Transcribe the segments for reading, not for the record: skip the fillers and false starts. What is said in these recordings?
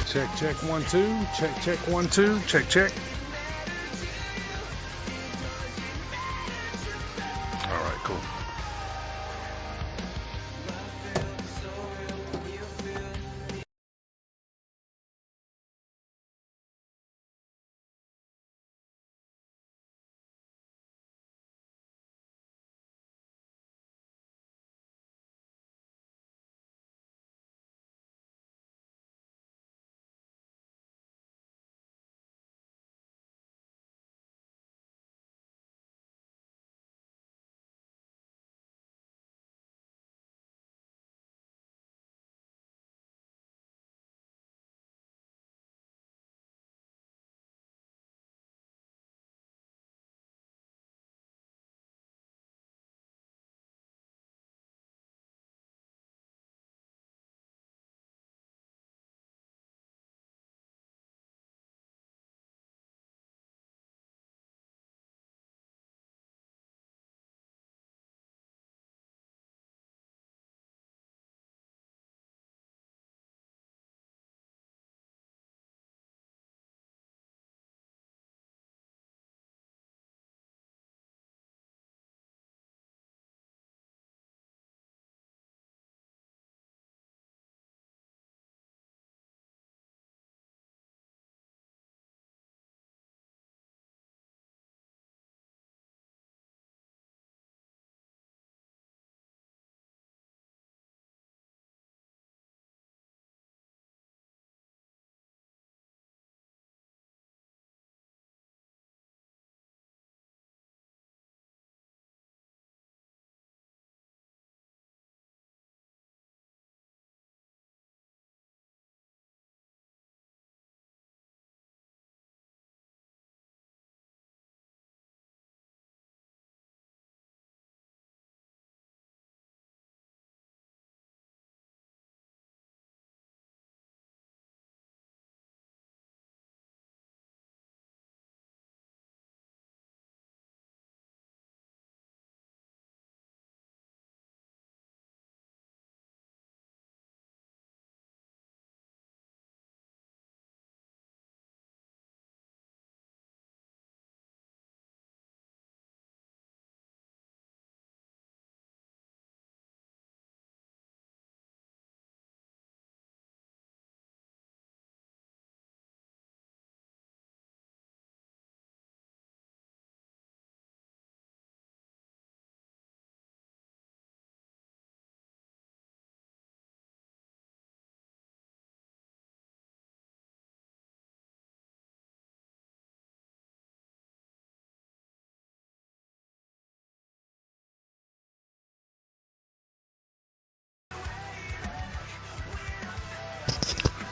Check, check, 1, 2. Check, check, 1, 2. Check, check. All right, cool.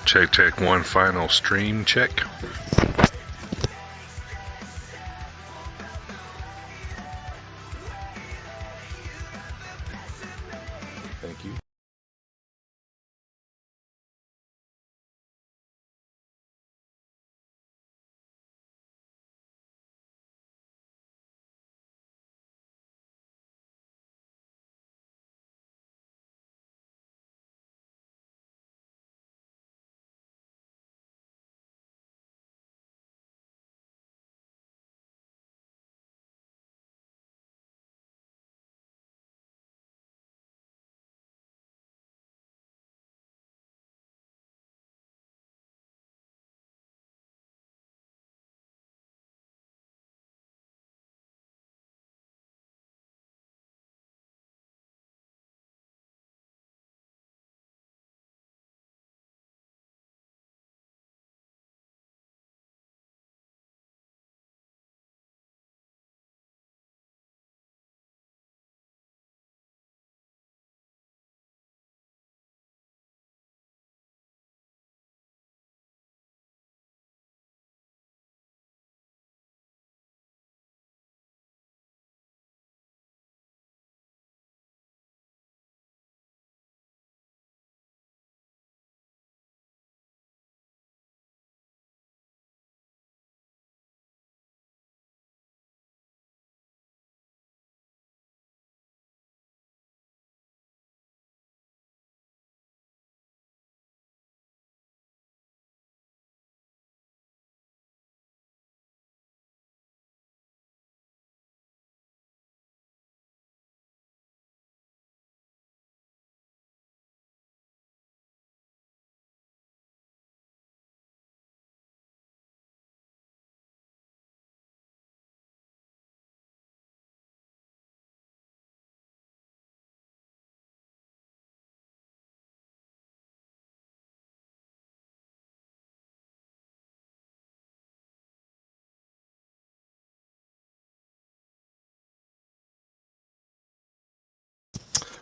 Check, check, 1. Final stream check. Thank you.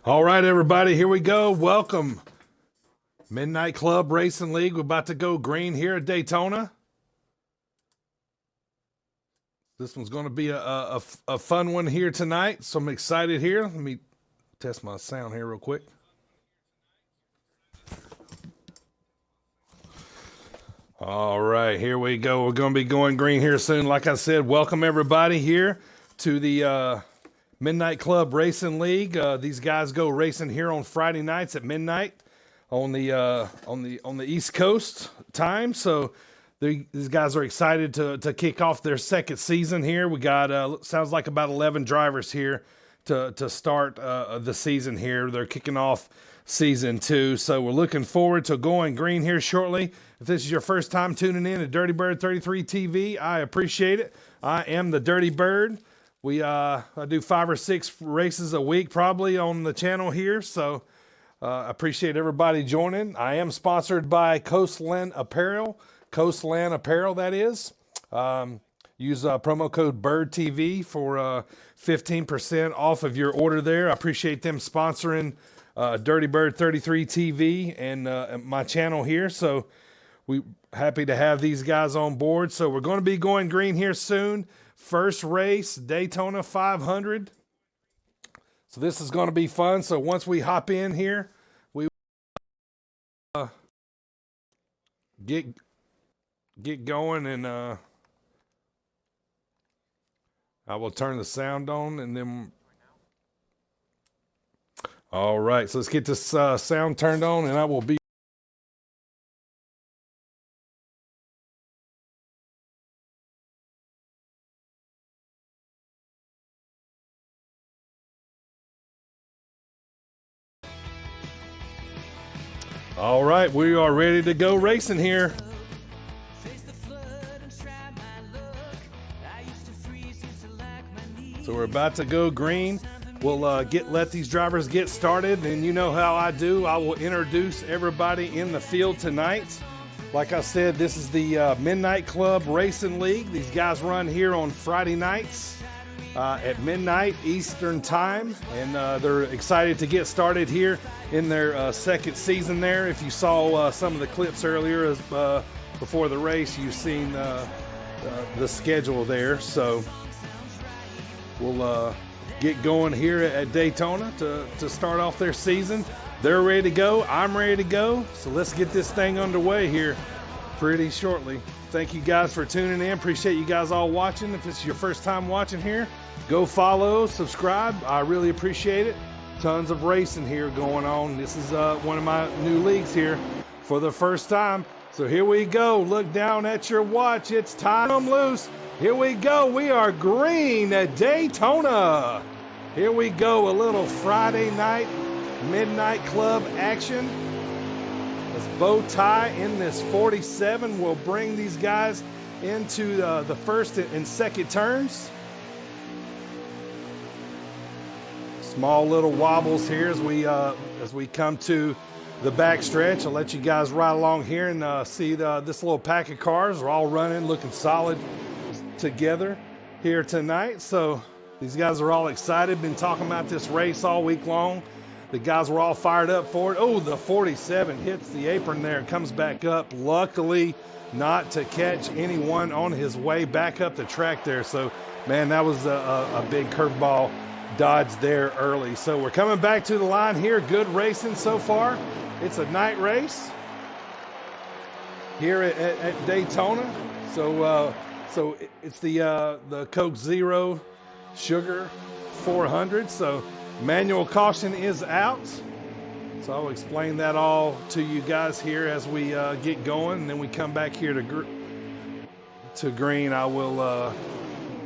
All right, everybody, here we go. Welcome. Midnight Club Racing League. We're about to go green here at Daytona. This one's going to be a fun one here tonight, so I'm excited here. Let me test my sound here real quick. All right, here we go. We're going to be going green here soon. Like I said, welcome everybody here to the Midnight Club Racing League. These guys go racing here on Friday nights at midnight on the East Coast time. So these guys are excited to kick off their second season here. We got sounds like about 11 drivers here to start the season here. They're kicking off season 2, so we're looking forward to going green here shortly. If this is your first time tuning in to Dirty Bird 33 TV, I appreciate it. I am the Dirty Bird. I do 5 or 6 races a week probably on the channel here, so I appreciate everybody joining. I am sponsored by Coastland Apparel, that is. Use promo code BIRDTV for 15% off of your order there. I appreciate them sponsoring Dirty Bird 33 TV and my channel here. So we happy to have these guys on board. So we're going to be going green here soon. First race, Daytona 500. So this is going to be fun. So once we hop in here, we get going, and I will turn the sound on, and then all right, so let's get this sound turned on, and I will be all right. We are ready to go racing here. So we're about to go green. We'll let these drivers get started, and you know how I do. I will introduce everybody in the field tonight. Like I said, this is the Midnight Club Racing League. These guys run here on Friday nights at midnight Eastern time, and they're excited to get started here in their second season there. If you saw some of the clips earlier before the race, you've seen the schedule there. So we'll get going here at Daytona to start off their season. They're ready to go. I'm ready to go. So let's get this thing underway here pretty shortly. Thank you guys for tuning in. Appreciate you guys all watching. If it's your first time watching here, go follow, subscribe. I really appreciate it. Tons of racing here going on. This is one of my new leagues here for the first time. So here we go. Look down at your watch. It's time loose. Here we go. We are green at Daytona. Here we go. A little Friday night Midnight Club action. This bow tie in this 47 will bring these guys into the first and second turns. Small little wobbles here as we come to the back stretch. I'll let you guys ride along here and see this little pack of cars. We're all running, looking solid together here tonight. So these guys are all excited. Been talking about this race all week long. The guys were all fired up for it. Oh, the 47 hits the apron there and comes back up. Luckily not to catch anyone on his way back up the track there. So, man, that was a big curveball dodge there early. So we're coming back to the line here. Good racing so far. It's a night race here at Daytona. So it's the Coke Zero Sugar 400. So manual caution is out. So I'll explain that all to you guys here as we get going, and then we come back here to green. I will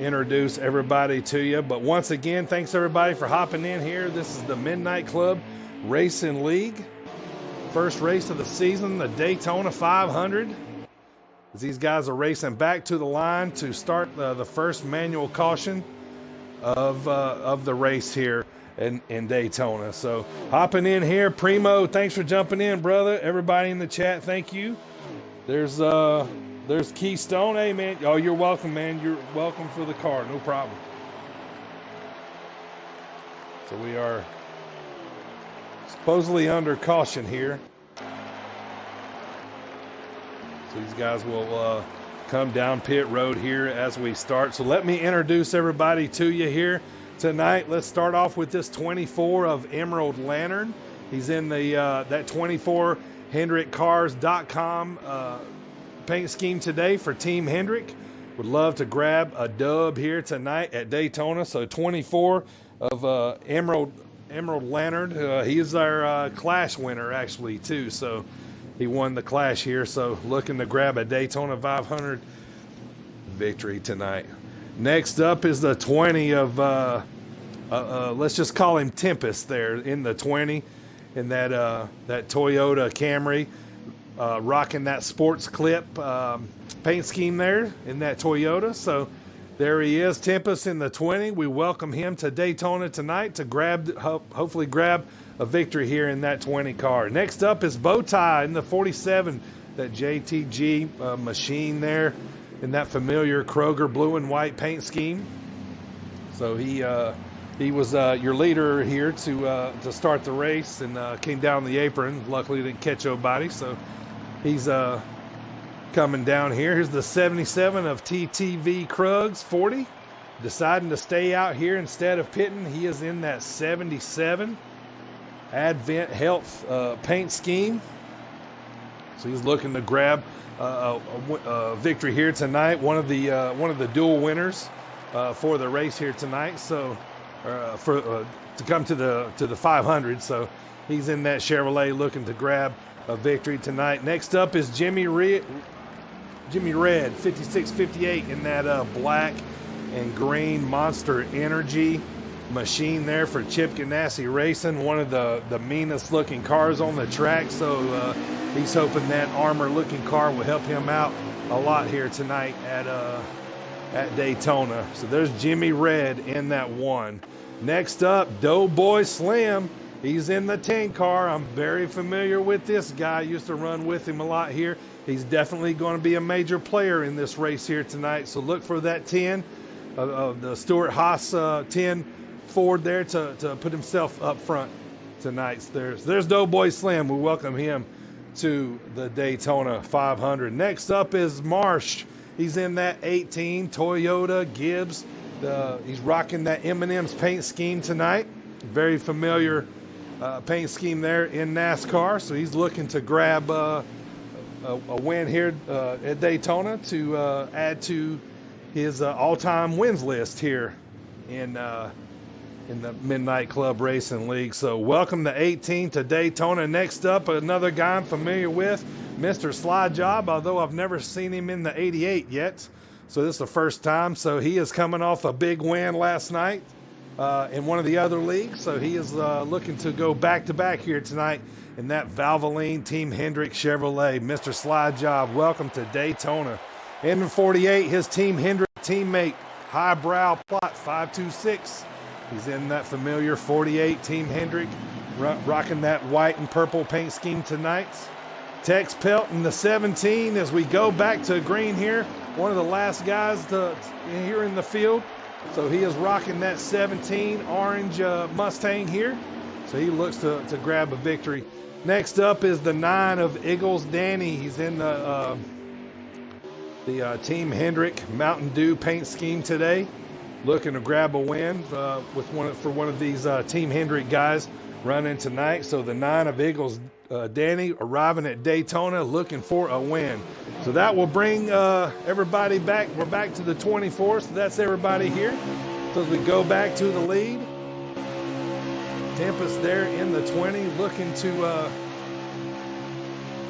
introduce everybody to you. But once again, thanks everybody for hopping in here. This is the Midnight Club Racing League. First race of the season, the Daytona 500. As these guys are racing back to the line to start the first manual caution of the race here in Daytona. So hopping in here, Primo, thanks for jumping in, brother. Everybody in the chat, thank you. There's Keystone. Hey, man. Oh, you're welcome, man. You're welcome for the car. No problem. So we are supposedly under caution here. So these guys will come down pit road here as we start. So let me introduce everybody to you here tonight. Let's start off with this 24 of Emerald Lantern. He's in the that 24 HendrickCars.com paint scheme today for Team Hendrick. Would love to grab a dub here tonight at Daytona. So 24 of Emerald Lantern. He's our Clash winner actually too. So he won the Clash here. So looking to grab a Daytona 500 victory tonight. Next up is the 20 of let's just call him Tempest there in the 20 in that that Toyota Camry, rocking that sports clip paint scheme there in that Toyota. So there he is, Tempest in the 20. We welcome him to Daytona tonight to hopefully grab a victory here in that 20 car. Next up is Bowtie in the 47, that JTG machine there in that familiar Kroger blue and white paint scheme. So he was your leader here to start the race and came down the apron. Luckily didn't catch nobody, so he's coming down here. Here's the 77 of TTV Krugs 40. Deciding to stay out here instead of pitting. He is in that 77 Advent Health paint scheme. So he's looking to grab a victory here tonight. One of the dual winners for the race here tonight. So to come to the 500. So he's in that Chevrolet looking to grab a victory tonight. Next up is Jimmy Red 5658 in that black and green Monster Energy machine there for Chip Ganassi Racing. One of the meanest looking cars on the track. So he's hoping that armor looking car will help him out a lot here tonight at Daytona. So there's Jimmy Red in that one. Next up, Doughboy Slim. He's in the 10 car. I'm very familiar with this guy. Used to run with him a lot here. He's definitely going to be a major player in this race here tonight. So look for that 10 of the Stuart Haas 10 Ford there to put himself up front tonight. There's Doughboy Slim. We welcome him to the Daytona 500. Next up is Marsh. He's in that 18 Toyota Gibbs. He's rocking that M&M's paint scheme tonight. Very familiar paint scheme there in NASCAR. So he's looking to grab a win here at Daytona to add to his all-time wins list here in the Midnight Club Racing League. So welcome to 18 to Daytona. Next up, another guy I'm familiar with, Mr. Slide Job, although I've never seen him in the 88 yet. So this is the first time. So he is coming off a big win last night in one of the other leagues. So he is looking to go back-to-back here tonight in that Valvoline Team Hendrick Chevrolet. Mr. Slide Job, welcome to Daytona. In the 48, his Team Hendrick teammate, Highbrow Plot 526. He's in that familiar 48 Team Hendrick, rocking that white and purple paint scheme tonight. Tex Pelt in the 17 as we go back to green here. One of the last guys here in the field. So he is rocking that 17 orange Mustang here. So he looks to grab a victory. Next up is the 9 of Eagles Danny. He's in the Team Hendrick Mountain Dew paint scheme today. Looking to grab a win for one of these Team Hendrick guys running tonight. So the 9 of Eagles Danny arriving at Daytona looking for a win. So that will bring everybody back. We're back to the 24, so that's everybody here. So as we go back to the lead, Tempest there in the 20 looking to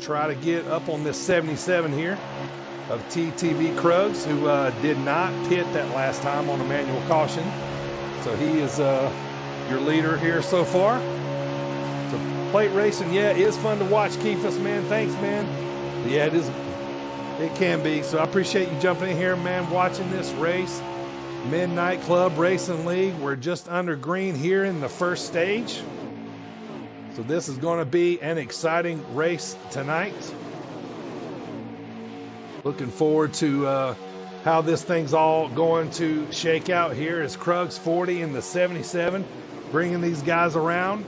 try to get up on this 77 here of TTV Krugs, who did not pit that last time on a manual caution. So he is your leader here so far. So plate racing, yeah, it is fun to watch, Keefus, man. Thanks, man. Yeah, it is. It can be. So I appreciate you jumping in here, man, watching this race. Midnight Club Racing League. We're just under green here in the first stage. So this is going to be an exciting race tonight. Looking forward to how this thing's all going to shake out here as Krugs 40 in the 77, bringing these guys around.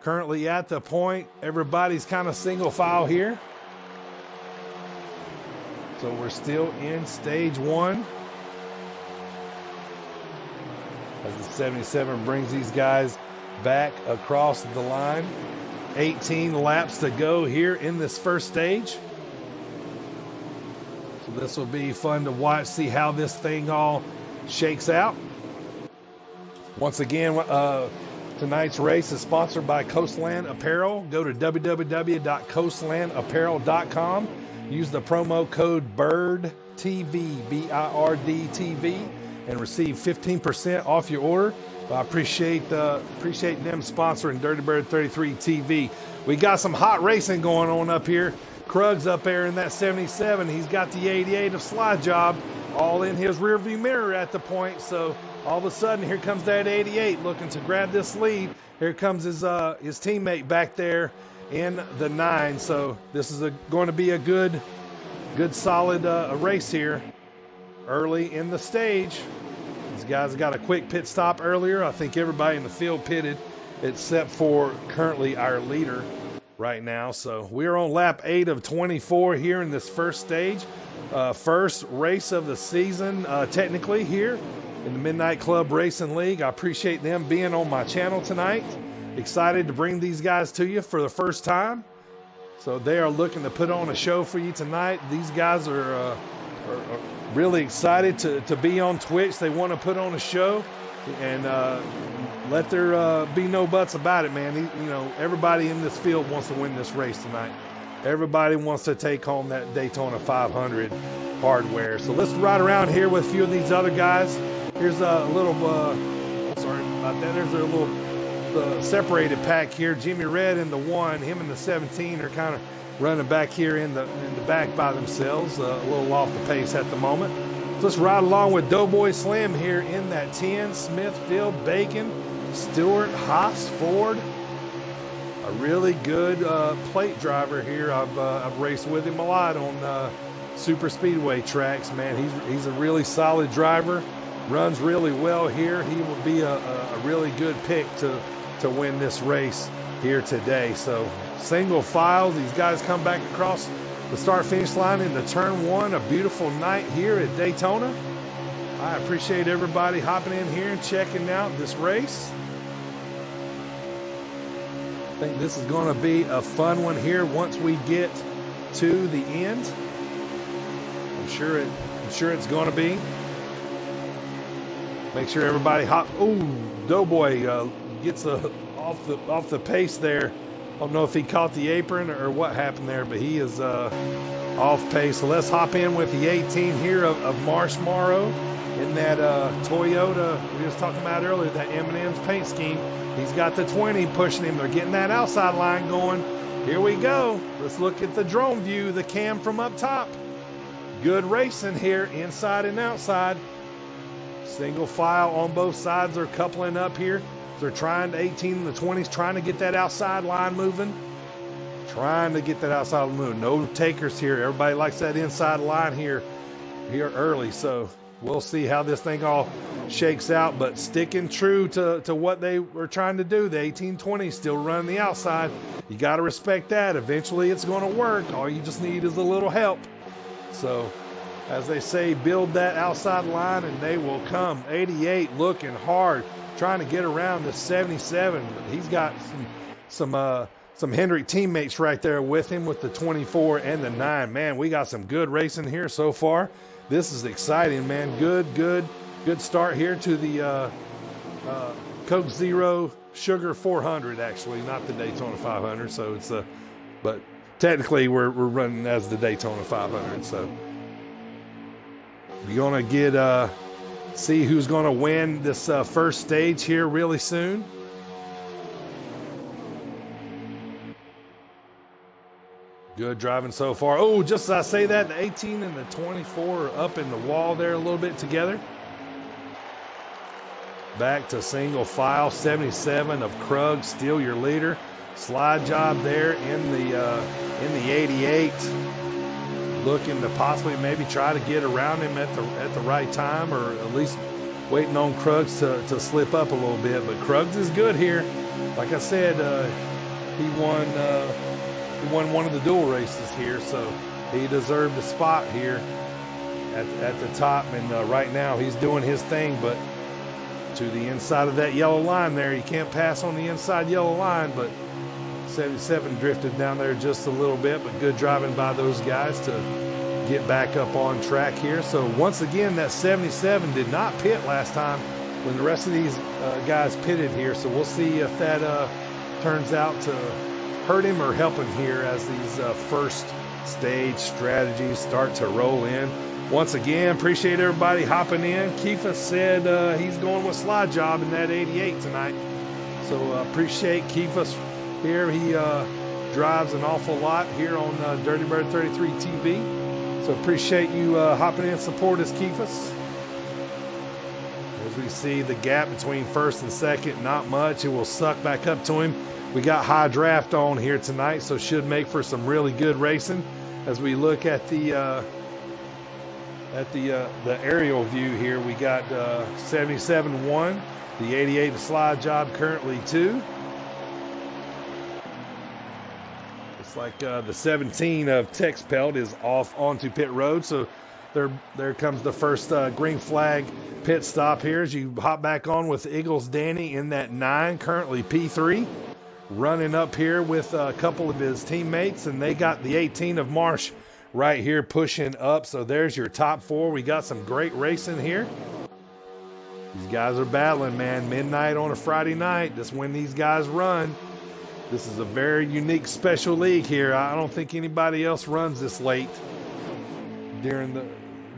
currently at the point. Everybody's kind of single file here. So we're still in stage one. As the 77 brings these guys back across the line. 18 laps to go here in this first stage. So this will be fun to watch, see how this thing all shakes out. Once again, tonight's race is sponsored by Coastland Apparel. Go to www.coastlandapparel.com. Use the promo code BIRDTV, B-I-R-D-T-V, and receive 15% off your order. I appreciate them sponsoring Dirty Bird 33 TV. We got some hot racing going on up here. Krug's up there in that 77. He's got the 88 of Slide Job all in his rearview mirror at the point. So all of a sudden, here comes that 88 looking to grab this lead. Here comes his teammate back there in the 9. So this is going to be a good solid race here early in the stage. These guys got a quick pit stop earlier. I think everybody in the field pitted except for currently our leader right now. So we're on lap 8 of 24 here in this first stage. First race of the season technically here in the Midnight Club Racing League. I appreciate them being on my channel tonight. Excited to bring these guys to you for the first time. So they are looking to put on a show for you tonight. These guys are really excited to be on Twitch. They want to put on a show, and let there be no buts about it, man. Everybody in this field wants to win this race tonight. Everybody wants to take home that Daytona 500 hardware. So let's ride around here with a few of these other guys. Here's a little, sorry about that. There's a little separated pack here. Jimmy Red in the 1, him and the 17 are kind of running back here in the back by themselves, a little off the pace at the moment. So let's ride along with Doughboy Slim here in that 10. Smithfield, Bacon, Stewart, Haas, Ford. A really good plate driver here. I've raced with him a lot on super speedway tracks, man. He's a really solid driver, runs really well here. He will be a really good pick to win this race here today. So single file, these guys come back across the start finish line into turn 1. A beautiful night here at Daytona. I appreciate everybody hopping in here and checking out this race. I think this is going to be a fun one here once we get to the end. I'm sure it's going to be. Make sure everybody hop. Ooh, Doughboy gets off the pace there. I don't know if he caught the apron or what happened there, but he is off pace. So let's hop in with the 18 here of Marsh Morrow in that Toyota we was talking about earlier, that M&M's paint scheme. He's got the 20 pushing him. They're getting that outside line going. Here we go. Let's look at the drone view, the cam from up top. Good racing here, inside and outside. Single file on both sides. They're coupling up here. They're trying to 18 and the 20s, trying to get that outside line moving. No takers here. Everybody likes that inside line here early. So we'll see how this thing all shakes out, but sticking true to what they were trying to do. The 1820 still running the outside. You got to respect that. Eventually it's going to work. All you just need is a little help. So as they say, build that outside line and they will come. 88 looking hard, trying to get around the 77. He's got some Hendrick teammates right there with him with the 24 and the 9. Man, we got some good racing here so far. This is exciting, man. Good start here to the Coke Zero Sugar 400, actually, not the Daytona 500. So it's but technically we're running as the Daytona 500. So we're gonna get see who's gonna win this first stage here really soon. Good driving so far. Oh, just as I say that, the 18 and the 24 are up in the wall there a little bit together. Back to single file. 77 of Krug, still your leader. Slide job there in the 88. Looking to possibly maybe try to get around him at the right time, or at least waiting on Krugs to slip up a little bit. But Krugs is good here. Like I said, he won one of the dual races here, so he deserved a spot here at the top. And right now he's doing his thing, but to the inside of that yellow line there, you can't pass on the inside yellow line, but 77 drifted down there just a little bit, but good driving by those guys to get back up on track here. So once again, that 77 did not pit last time when the rest of these guys pitted here. So we'll see if that turns out to hurt him or help him here as these first stage strategies start to roll in. Once again, appreciate everybody hopping in. Keefa said he's going with Slide Job in that 88 tonight. So appreciate Keefa here. He drives an awful lot here on Dirty Bird 33 TV. So appreciate you hopping in, support us, Keefus. As we see the gap between first and second, not much. It will suck back up to him. We got high draft on here tonight, so should make for some really good racing. As we look at the aerial view here, we got 77 1, the 88 Slide Job currently 2. Like the 17 of Tex Pelt is off onto pit road, so there comes the first green flag pit stop here as you hop back on with Eagles Danny in that 9, currently P3, running up here with a couple of his teammates, and they got the 18 of Marsh right here pushing up. So there's your top 4. We got some great racing here. These guys are battling, man. Midnight on a Friday night, that's when these guys run. This is a very unique special league here. I don't think anybody else runs this late during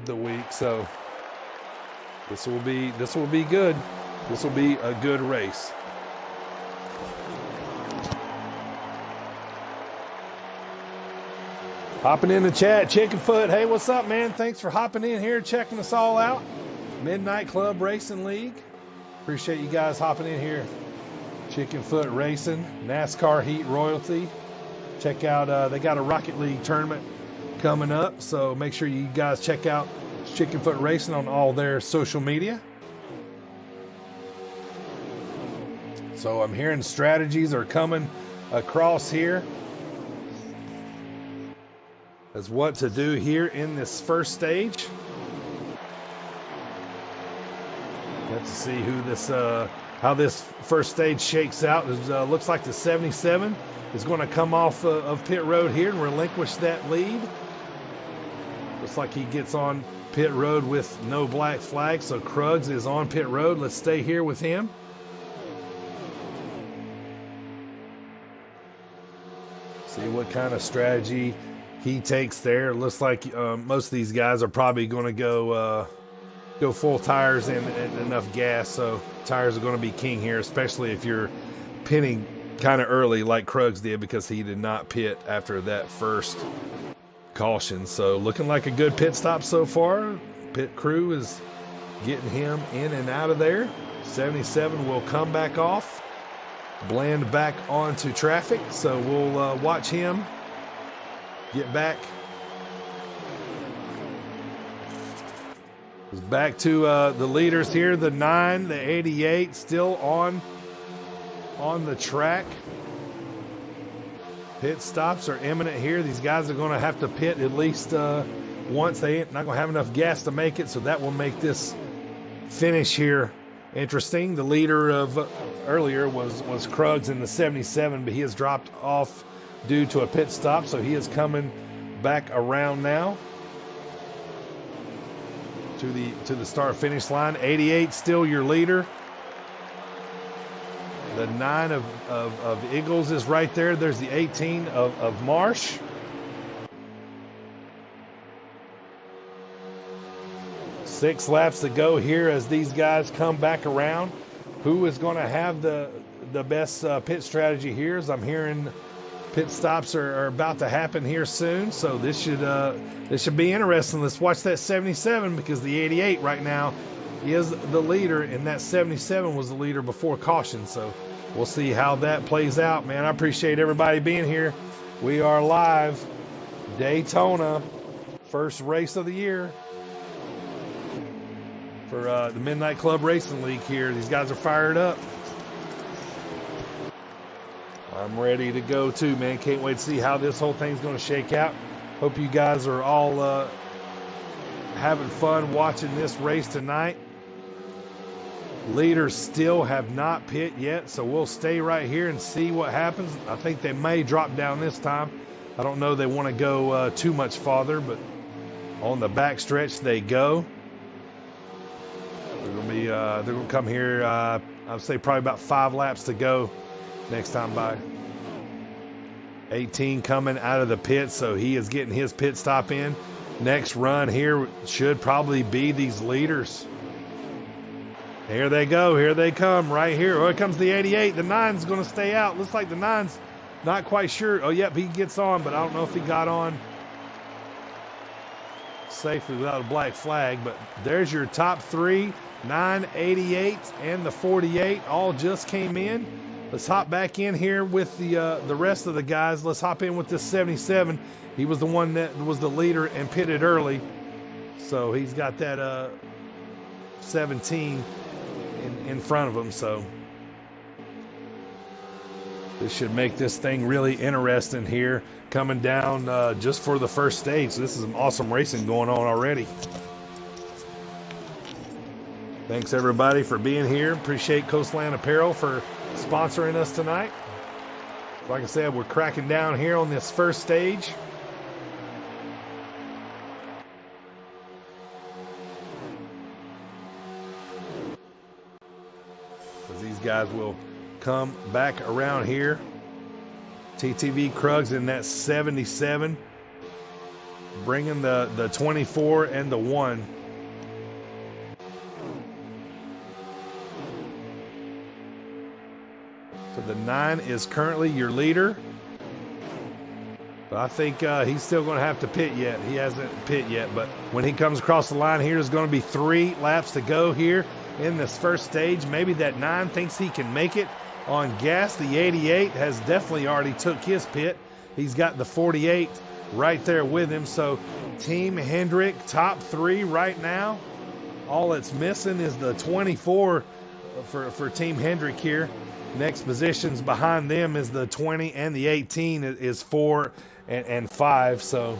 the week. So this will be good. This will be a good race. Hopping in the chat, Chickenfoot. Hey, what's up, man? Thanks for hopping in here, checking us all out. Midnight Club Racing League. Appreciate you guys hopping in here. Chickenfoot Racing, NASCAR Heat Royalty. Check out, they got a Rocket League tournament coming up, so make sure you guys check out Chickenfoot Racing on all their social media. So I'm hearing strategies are coming across here as what to do here in this first stage. Let's see who this how this first stage shakes out. It looks like the 77 is going to come off of pit road here and relinquish that lead. Looks like he gets on pit road with no black flag, so Krugs is on pit road. Let's stay here with him. See what kind of strategy he takes there. It looks like most of these guys are probably going to go full tires and enough gas, so tires are going to be king here, especially if you're pitting kind of early like Krugs did, because he did not pit after that first caution. So looking like a good pit stop so far. Pit crew is getting him in and out of there. 77 will come back off, blend back onto traffic, so we'll watch him get back. Back to the leaders here. The 9, the 88 still on the track. Pit stops are imminent here. These guys are going to have to pit at least once. They ain't not going to have enough gas to make it, so that will make this finish here interesting. The leader of earlier was Krugs in the 77, but he has dropped off due to a pit stop, so he is coming back around now to the start finish line. 88 still your leader. The 9 of Eagles is right there. There's the 18 of Marsh. Six laps to go here as these guys come back around. Who is going to have the best pit strategy here? As I'm hearing pit stops are about to happen here soon, so this should be interesting. Let's watch that 77, because the 88 right now is the leader, and that 77 was the leader before caution. So we'll see how that plays out, man. I appreciate everybody being here. We are live, Daytona, first race of the year for the Midnight Club Racing League here. These guys are fired up. I'm ready to go too, man. Can't wait to see how this whole thing's going to shake out. Hope you guys are all having fun watching this race tonight. Leaders still have not pit yet, so we'll stay right here and see what happens. I think they may drop down this time. I don't know they want to go too much farther, but on the back stretch they go. They're going to come here, I'd say probably about 5 laps to go next time by. 18 coming out of the pit, so he is getting his pit stop in. Next run here should probably be these leaders. Here they go. Here they come right here. Oh, here comes the 88. The 9's going to stay out. Looks like the 9's not quite sure. Oh, yep, he gets on, but I don't know if he got on safely without a black flag. But there's your top 3, 9, 88, and the 48 all just came in. Let's hop back in here with the rest of the guys. Let's hop in with this 77. He was the one that was the leader and pitted early. So he's got that 17 in front of him. So this should make this thing really interesting here. Coming down just for the first stage. This is some awesome racing going on already. Thanks everybody for being here. Appreciate Coastland Apparel for sponsoring us tonight. Like I said, we're cracking down here on this first stage. These guys will come back around here. TTV Krug's in that 77, bringing the 24 and the 1. So the 9 is currently your leader. But I think he's still going to have to pit yet. He hasn't pit yet, but when he comes across the line here, there's going to be 3 laps to go here in this first stage. Maybe that 9 thinks he can make it on gas. The 88 has definitely already took his pit. He's got the 48 right there with him. So Team Hendrick top 3 right now. All it's missing is the 24 for Team Hendrick here. Next positions behind them is the 20 and the 18 is 4 and 5. So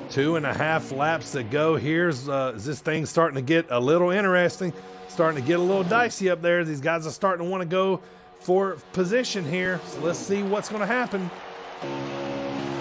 2.5 laps to go. Here's this thing starting to get a little interesting, starting to get a little dicey up there. These guys are starting to want to go for position here. So let's see what's going to happen.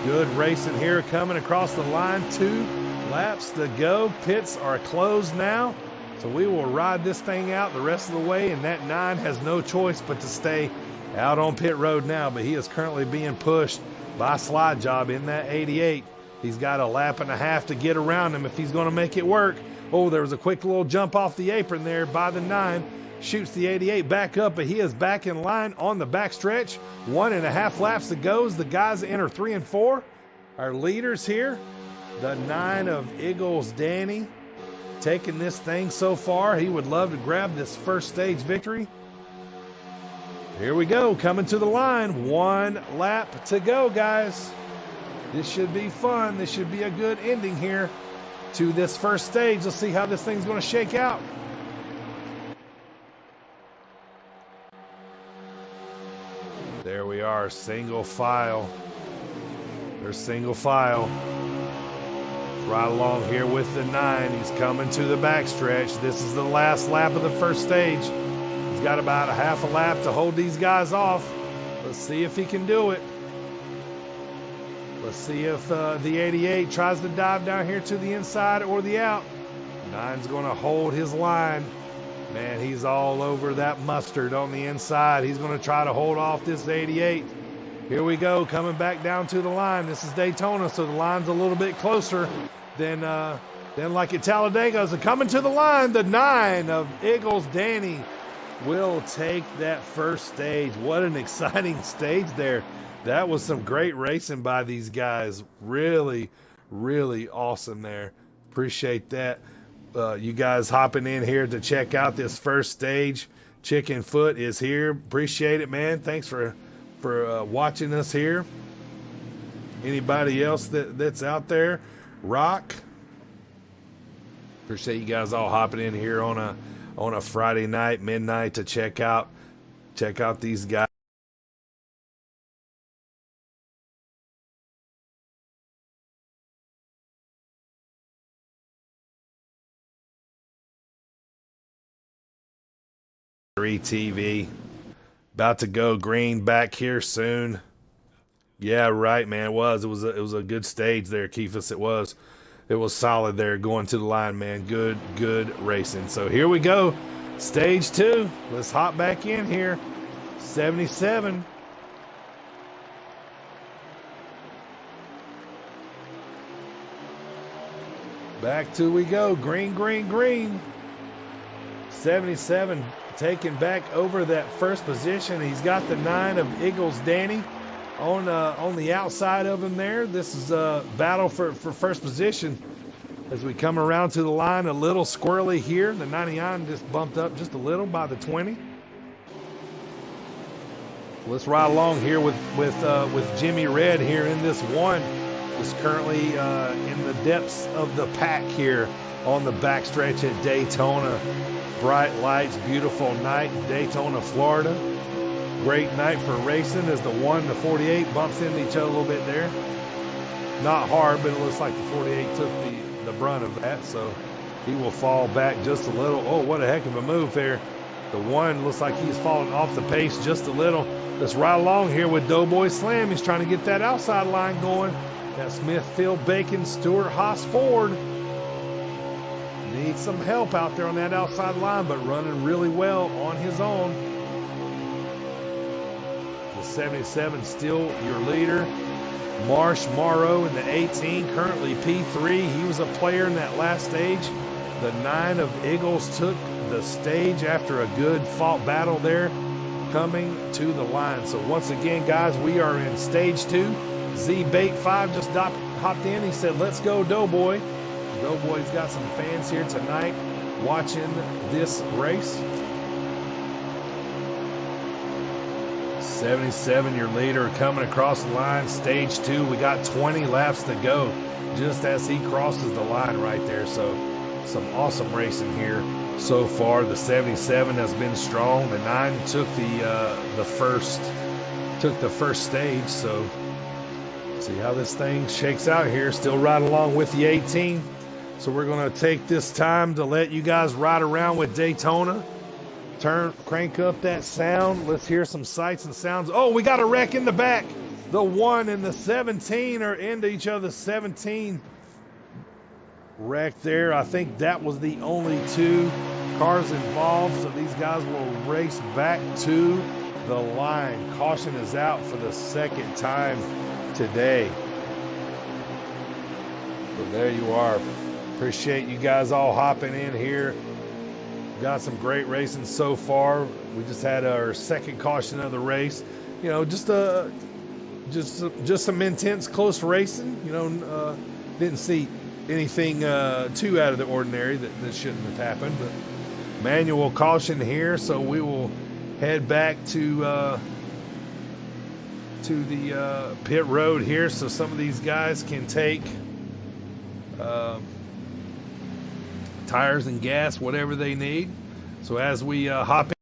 Good racing here coming across the line. 2 laps to go. Pits are closed now. So we will ride this thing out the rest of the way, and that 9 has no choice but to stay out on pit road now, but he is currently being pushed by Slide Job in that 88. He's got a lap and a half to get around him if he's going to make it work. Oh, there was a quick little jump off the apron there by the 9. Shoots the 88 back up, but he is back in line on the back stretch. 1.5 laps to go as the guys enter 3 and 4. Our leaders here, the 9 of Eagles Danny, taking this thing so far. He would love to grab this first stage victory. Here we go, coming to the line. 1 lap to go, guys. This should be fun. This should be a good ending here to this first stage. Let's see how this thing's going to shake out. There we are, single file. There's single file. Right along here with the 9. He's coming to the backstretch. This is the last lap of the first stage. He's got about a half a lap to hold these guys off. Let's see if he can do it. Let's see if the 88 tries to dive down here to the inside or the out. 9's going to hold his line. Man, he's all over that mustard on the inside. He's going to try to hold off this 88. Here we go, coming back down to the line. This is Daytona, so the line's a little bit closer than like at Talladega. So coming to the line, the 9 of Eagles Danny will take that first stage. What an exciting stage there. That was some great racing by these guys. Really, really awesome there. Appreciate that. You guys hopping in here to check out this first stage. Chicken Foot is here. Appreciate it, man. Thanks for watching us here. Anybody else that's out there? Rock. Appreciate you guys all hopping in here on a Friday night, midnight, to check out Check out these guys. TV. About to go green back here soon. Yeah, right, man. It was. It was a good stage there, Keefus. It was. It was solid there going to the line, man. Good racing. So here we go. Stage 2. Let's hop back in here. 77. Back to we go. Green. 77 taking back over that first position. He's got the 9 of Eagles Danny on the outside of him there. This is a battle for first position as we come around to the line. A little squirrely here. The 99 just bumped up just a little by the 20. Let's ride along here with Jimmy Red here in this one. Is currently in the depths of the pack here on the backstretch at Daytona. Bright lights, beautiful night in Daytona, Florida. Great night for racing as the 1 and the 48 bumps into each other a little bit there. Not hard, but it looks like the 48 took the brunt of that, so he will fall back just a little. Oh, what a heck of a move there. The 1 looks like he's falling off the pace just a little. Let's ride along here with Doughboy Slam. He's trying to get that outside line going. That Smithfield Bacon Stewart Haas Ford needs some help out there on that outside line, but running really well on his own. The 77 still your leader. Marsh Morrow in the 18, currently P3. He was a player in that last stage. The 9 of Eagles took the stage after a good fought battle there, coming to the line. So once again, guys, we are in stage 2. Z Bait 5 just hopped in. He said, let's go, Doughboy. Doughboy's got some fans here tonight watching this race. 77, your leader, coming across the line. Stage 2, we got 20 laps to go just as he crosses the line right there. So some awesome racing here so far. The 77 has been strong. The 9 took the first stage. So see how this thing shakes out here. Still right along with the 18. So we're going to take this time to let you guys ride around with Daytona. Crank up that sound. Let's hear some sights and sounds. Oh, we got a wreck in the back. The 1 and the 17 are into each other. 17 wrecked there. I think that was the only 2 cars involved. So these guys will race back to the line. Caution is out for the second time today. So there you are. Appreciate you guys all hopping in here. Got some great racing so far. We just had our second caution of the race. You know, just some intense close racing. You know, didn't see anything too out of the ordinary that shouldn't have happened. But manual caution here, so we will head back to the pit road here, so some of these guys can take tires and gas, whatever they need. So as we hop in,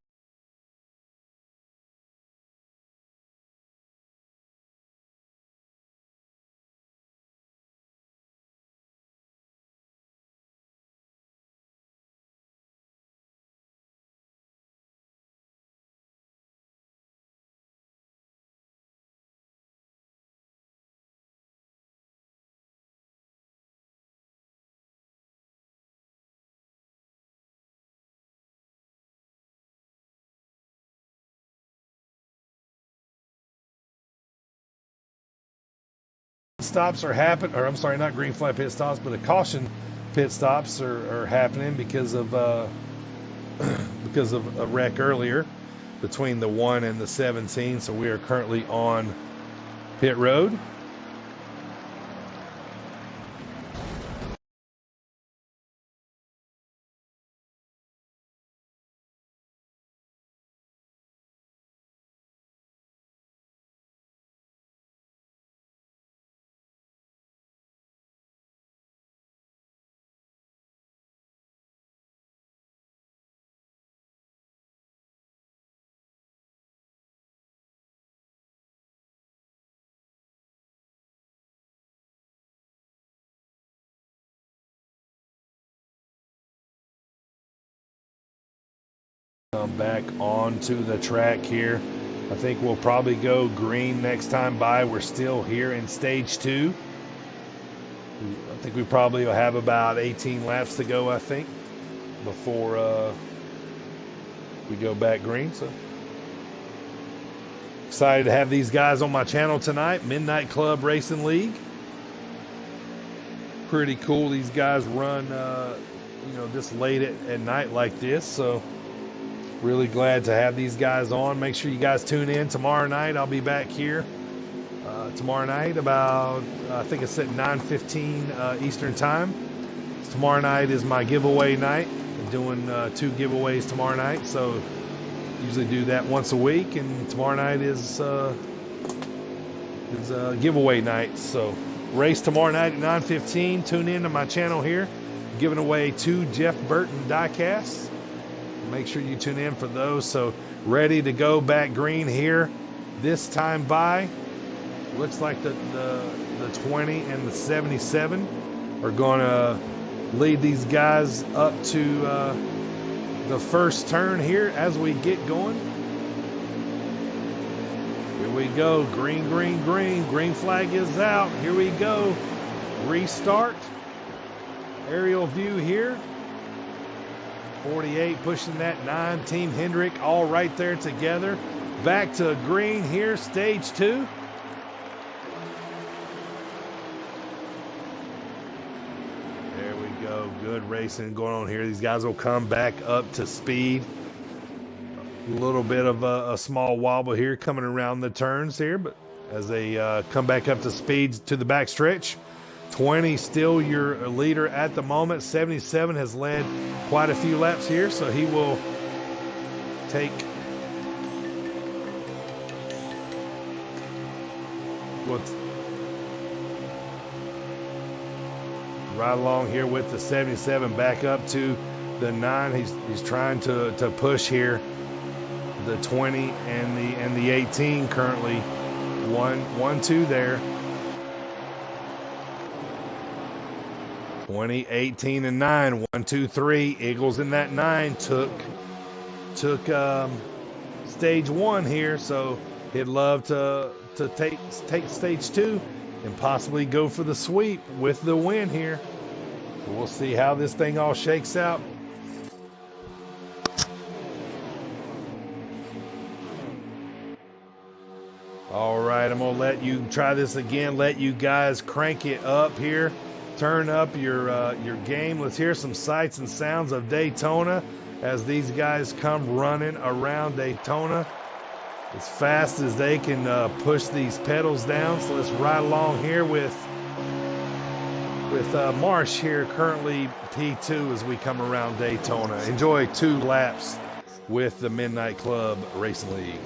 stops are happening, or I'm sorry, not green flag pit stops, but a caution pit stops are happening because of a wreck earlier between the 1 and the 17. So we are currently on pit road. Come back onto the track here. I think we'll probably go green next time by. We're still here in stage 2. I think we probably will have about 18 laps to go, I think, before we go back green. So excited to have these guys on my channel tonight. Midnight Club Racing League. Pretty cool. These guys run, this late at night like this. So really glad to have these guys on. Make sure you guys tune in tomorrow night. I'll be back here tomorrow night about, I think it's at 9:15 Eastern time. Tomorrow night is my giveaway night. I'm doing 2 giveaways tomorrow night. So usually do that once a week, and tomorrow night is giveaway night. So race tomorrow night at 9:15. Tune in to my channel here. Giving away 2 Jeff Burton diecasts. Make sure you tune in for those. So ready to go back green here this time by. Looks like the 20 and the 77 are going to lead these guys up to the first turn here as we get going. Here we go. Green, green, green. Green flag is out. Here we go. Restart. Aerial view here. 48 pushing that 9. Team Hendrick all right there together. Back to green here. Stage 2. There we go. Good racing going on here. These guys will come back up to speed. A little bit of a small wobble here coming around the turns here, but as they come back up to speed to the back stretch. 20 still your leader at the moment. 77 has led quite a few laps here, so he will take what's right along here with the 77 back up to the 9. He's trying to push here the 20 and the 18 currently 1-2 there. 20, 18, and 9. 1, 2, 3. Eagles in that 9 took stage 1 here, so he'd love to take stage 2 and possibly go for the sweep with the win here. We'll see how this thing all shakes out. All right, I'm gonna let you try this again. Let you guys crank it up here. Turn up your game. Let's hear some sights and sounds of Daytona as these guys come running around Daytona as fast as they can push these pedals down. So let's ride along here with Marsh here, currently P2 as we come around Daytona. Enjoy 2 laps with the Midnight Club Racing League.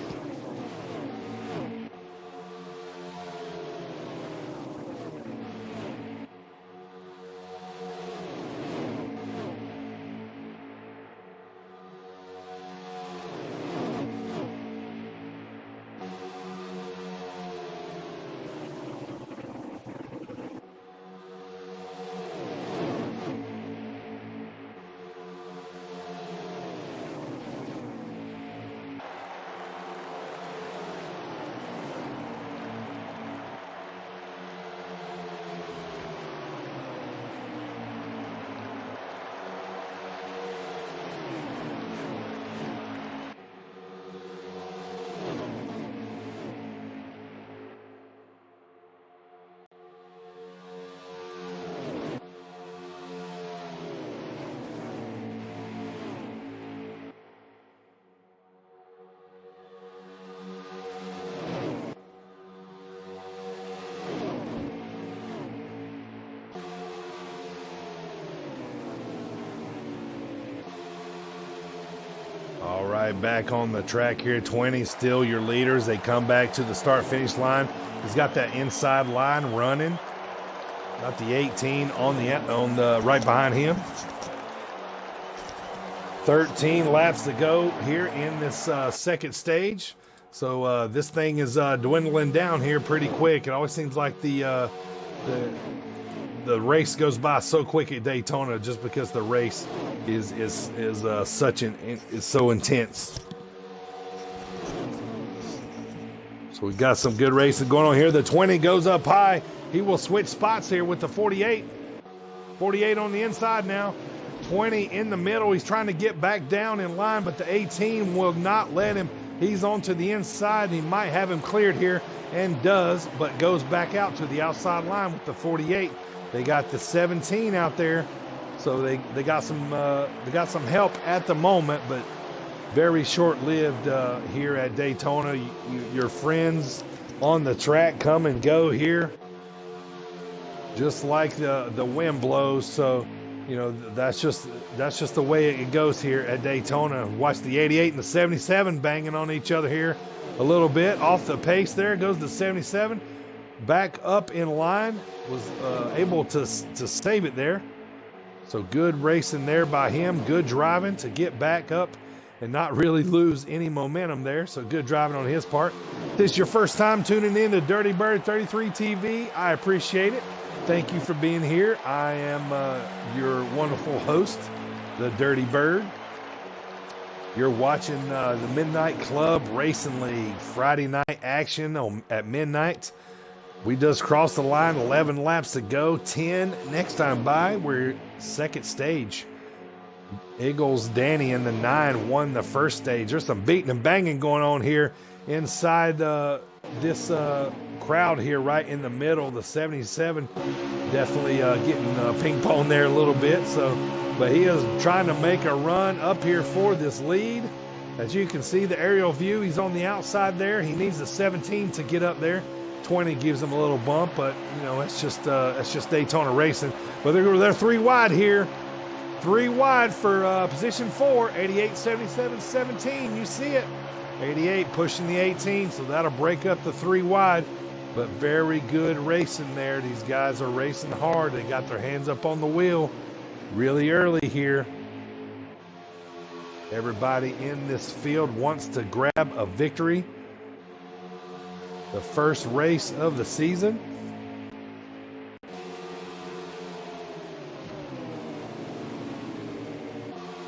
All right, back on the track here. 20 still your leaders. They come back to the start-finish line. He's got that inside line running. Got the 18 on the right behind him. 13 laps to go here in this second stage. So this thing is dwindling down here pretty quick. It always seems like the the race goes by so quick at Daytona just because the race is so intense. So we've got some good racing going on here. The 20 goes up high. He will switch spots here with the 48. 48 on the inside now. 20 in the middle. He's trying to get back down in line, but the 18 will not let him. He's on to the inside. He might have him cleared here, and does, but goes back out to the outside line with the 48. They got the 17 out there, so they got some help at the moment, but very short-lived here at Daytona. Your friends on the track come and go here, just like the wind blows. So, you know, that's just the way it goes here at Daytona. Watch the 88 and the 77 banging on each other here a little bit. Off the pace there goes the 77. Back up in line, was able to save it there. So good racing there by him. Good driving to get back up and not really lose any momentum there. So good driving on his part. If this is your first time tuning in to Dirty Bird 33 TV, I appreciate it. Thank you for being here. I am your wonderful host, the Dirty Bird. You're watching the Midnight Club Racing League Friday night action at midnight. We just crossed the line, 11 laps to go, 10 next time by. We're second stage. Eagles Danny in the 9 won the first stage. There's some beating and banging going on here inside this crowd here right in the middle. The 77 definitely getting ping pong there a little bit. So, but he is trying to make a run up here for this lead. As you can see the aerial view, he's on the outside there. He needs the 17 to get up there. 20 gives him a little bump, but you know, it's just Daytona racing. But they're 3 wide here. 3 wide for position 4, 88, 77, 17. You see it. 88 pushing the 18, so that'll break up the 3 wide. But very good racing there. These guys are racing hard. They got their hands up on the wheel really early here. Everybody in this field wants to grab a victory. The first race of the season.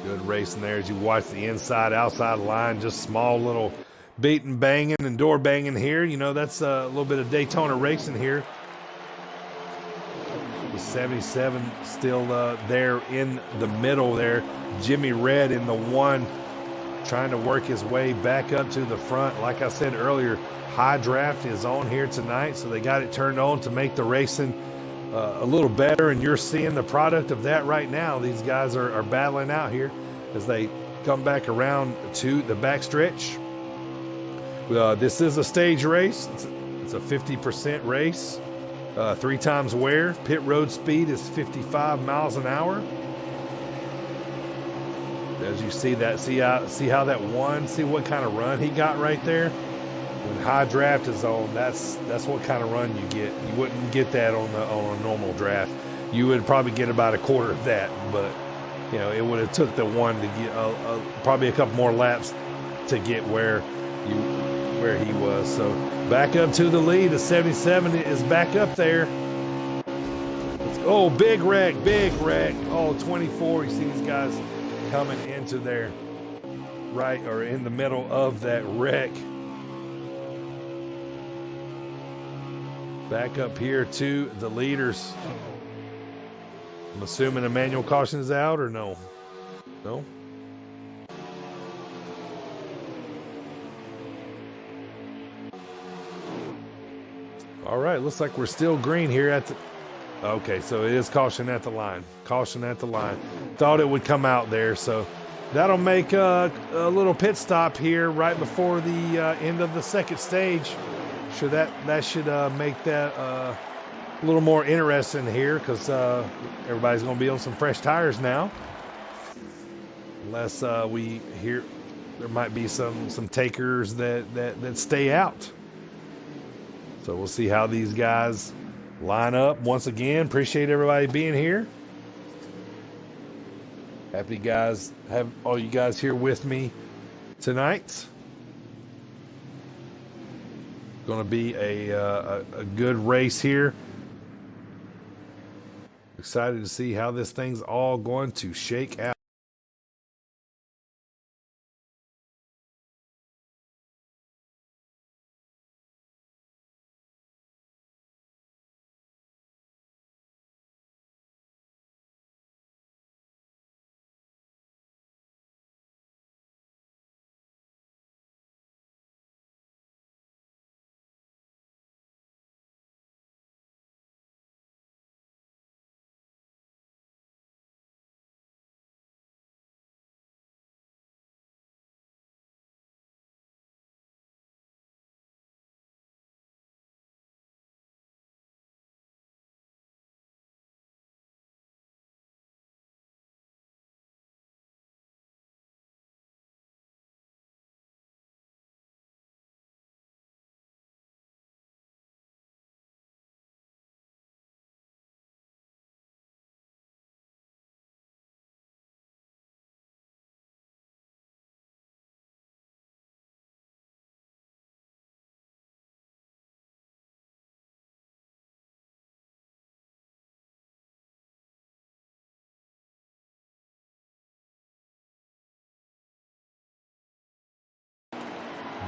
Good racing there as you watch the inside, outside line, just small little beating, banging, and door banging here. You know, that's a little bit of Daytona racing here. The 77 still there in the middle there. Jimmy Red in the 1 trying to work his way back up to the front. Like I said earlier, High Draft is on here tonight, so they got it turned on to make the racing a little better, and you're seeing the product of that right now. These guys are battling out here as they come back around to the backstretch. This is a stage race. It's a 50% race, 3 times wear. Pit road speed is 55 miles an hour. As you see that, see how that one, see what kind of run he got right there. When High Draft is on, that's what kind of run you get. You wouldn't get that on a normal draft. You would probably get about a quarter of that, but you know, it would have took the one to get probably a couple more laps to get where he was. So back up to the lead. The 77 is back up there. Oh, big wreck. Oh, 24. You see these guys coming into there right or in the middle of that wreck. Back up here to the leaders. I'm assuming a manual caution is out or no? No? All right, looks like we're still green here at the... Okay, so it is caution at the line. Caution at the line. Thought it would come out there, so that'll make a little pit stop here right before the end of the second stage. Sure, that should make that a little more interesting here, because everybody's going to be on some fresh tires now. Unless we hear there might be some takers that stay out. So we'll see how these guys line up. Once again, appreciate everybody being here. Happy guys, have all you guys here with me tonight. Going to be a good race here. Excited to see how this thing's all going to shake out.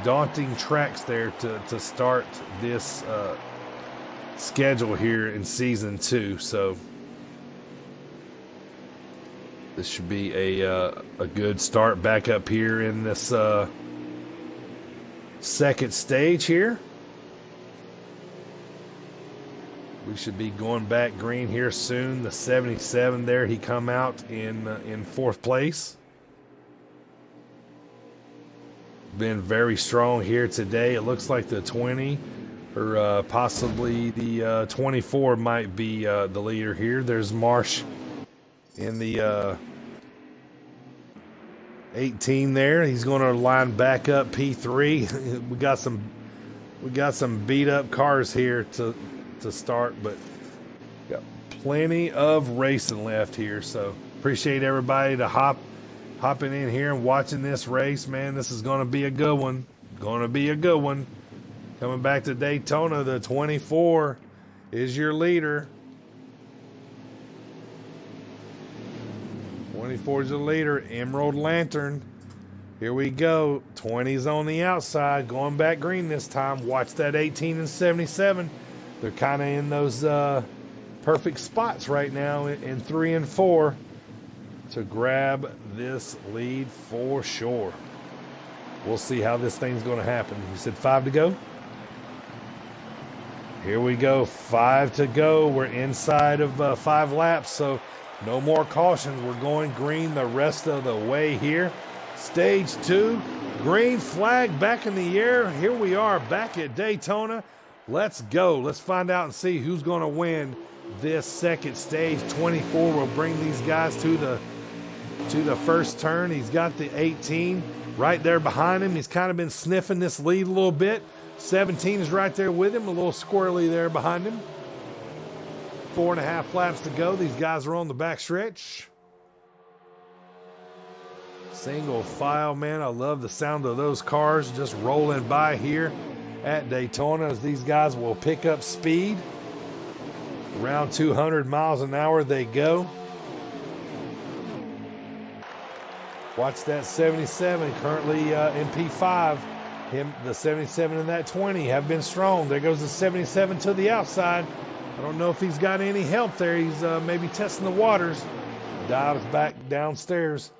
Daunting tracks there to start this schedule here in season 2. So this should be a good start back up here in this second stage here. We should be going back green here soon. The 77 there, he come out in 4th place. Been very strong here today. It looks like the 20 or possibly the 24 might be the leader here. There's Marsh in the 18 there. He's going to line back up P3. we got some beat up cars here to start, but got plenty of racing left here. So appreciate everybody to hopping in here and watching this race, man. This is going to be a good one. Going to be a good one. Coming back to Daytona, the 24 is your leader. 24 is the leader. Emerald Lantern. Here we go. 20's on the outside. Going back green this time. Watch that 18 and 77. They're kind of in those perfect spots right now in 3 and 4. To grab this lead for sure. We'll see how this thing's going to happen. You said 5 to go? Here we go. 5 to go. We're inside of 5 laps, so no more caution. We're going green the rest of the way here. Stage 2, green flag back in the air. Here we are back at Daytona. Let's go. Let's find out and see who's going to win this second stage. 24 will bring these guys to the first turn. He's got the 18 right there behind him. He's kind of been sniffing this lead a little bit. 17 is right there with him, a little squirrely there behind him. 4.5 laps to go. These guys are on the back stretch. Single file, man. I love the sound of those cars just rolling by here at Daytona as these guys will pick up speed. Around 200 miles an hour they go. Watch that 77 currently in P5. The 77 and that 20 have been strong. There goes the 77 to the outside. I don't know if he's got any help there. He's maybe testing the waters. Dives back downstairs.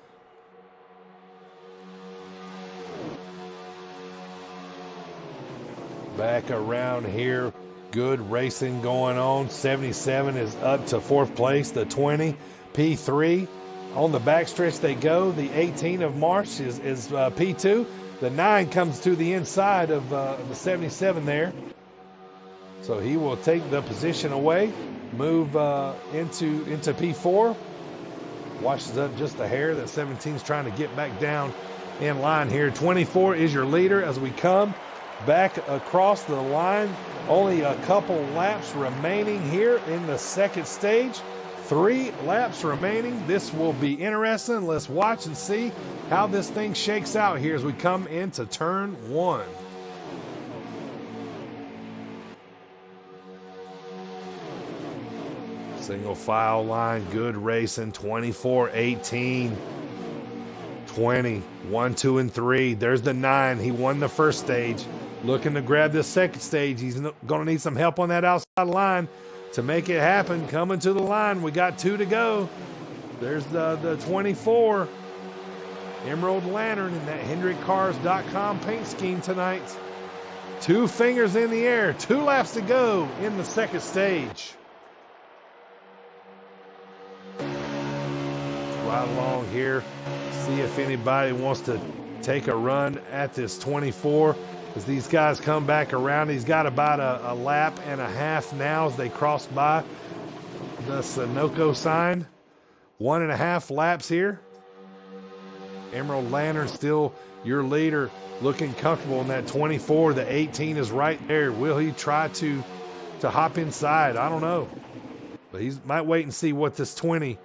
Back around here. Good racing going on. 77 is up to 4th place. The 20, P3. On the backstretch they go. The 18 of Marsh is P2. The 9 comes to the inside of the 77 there. So he will take the position away, move into P4. Washes up just a hair. That 17's trying to get back down in line here. 24 is your leader as we come back across the line. Only a couple laps remaining here in the second stage. 3 laps remaining. This will be interesting. Let's watch and see how this thing shakes out here as we come into turn 1. Single file line, good racing. 24-18. 20, 1, 2, and 3. There's the 9. He won the first stage. Looking to grab this second stage. He's going to need some help on that outside line to make it happen. Coming to the line. We got 2 to go. There's the 24. Emerald Lantern in that HendrickCars.com paint scheme tonight. 2 fingers in the air. 2 laps to go in the second stage. Right along here. See if anybody wants to take a run at this 24 as these guys come back around. He's got about a lap and a half now as they cross by the Sunoco sign. 1.5 laps here. Emerald Lantern still your leader, looking comfortable in that 24. The 18 is right there. Will he try to hop inside? I don't know. But he might wait and see what this 20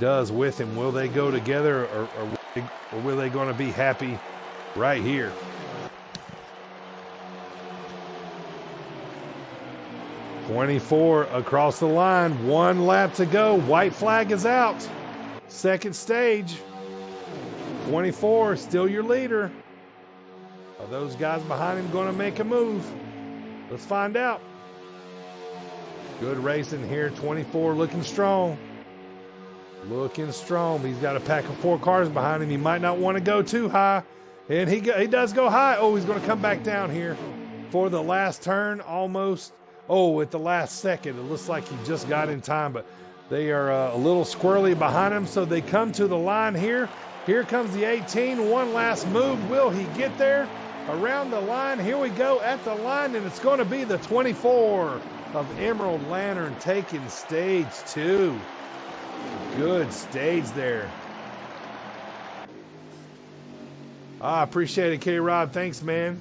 does with him. Will they go together or will they going to be happy right here? $24 across the line. 1 lap to go. White flag is out. Second stage. 24 still your leader. Are those guys behind him going to make a move? Let's find out. Good racing here. 24 looking strong. Looking strong. He's got a pack of 4 cars behind him. He might not want to go too high. And he does go high. Oh, he's going to come back down here for the last turn almost. Oh, at the last second. It looks like he just got in time, but they are a little squirrely behind him. So they come to the line here. Here comes the 18. One last move. Will he get there? Around the line. Here we go at the line, and it's going to be the 24 of Emerald Lantern taking stage 2. Good stage there. I appreciate it, K-Rob. Thanks, man.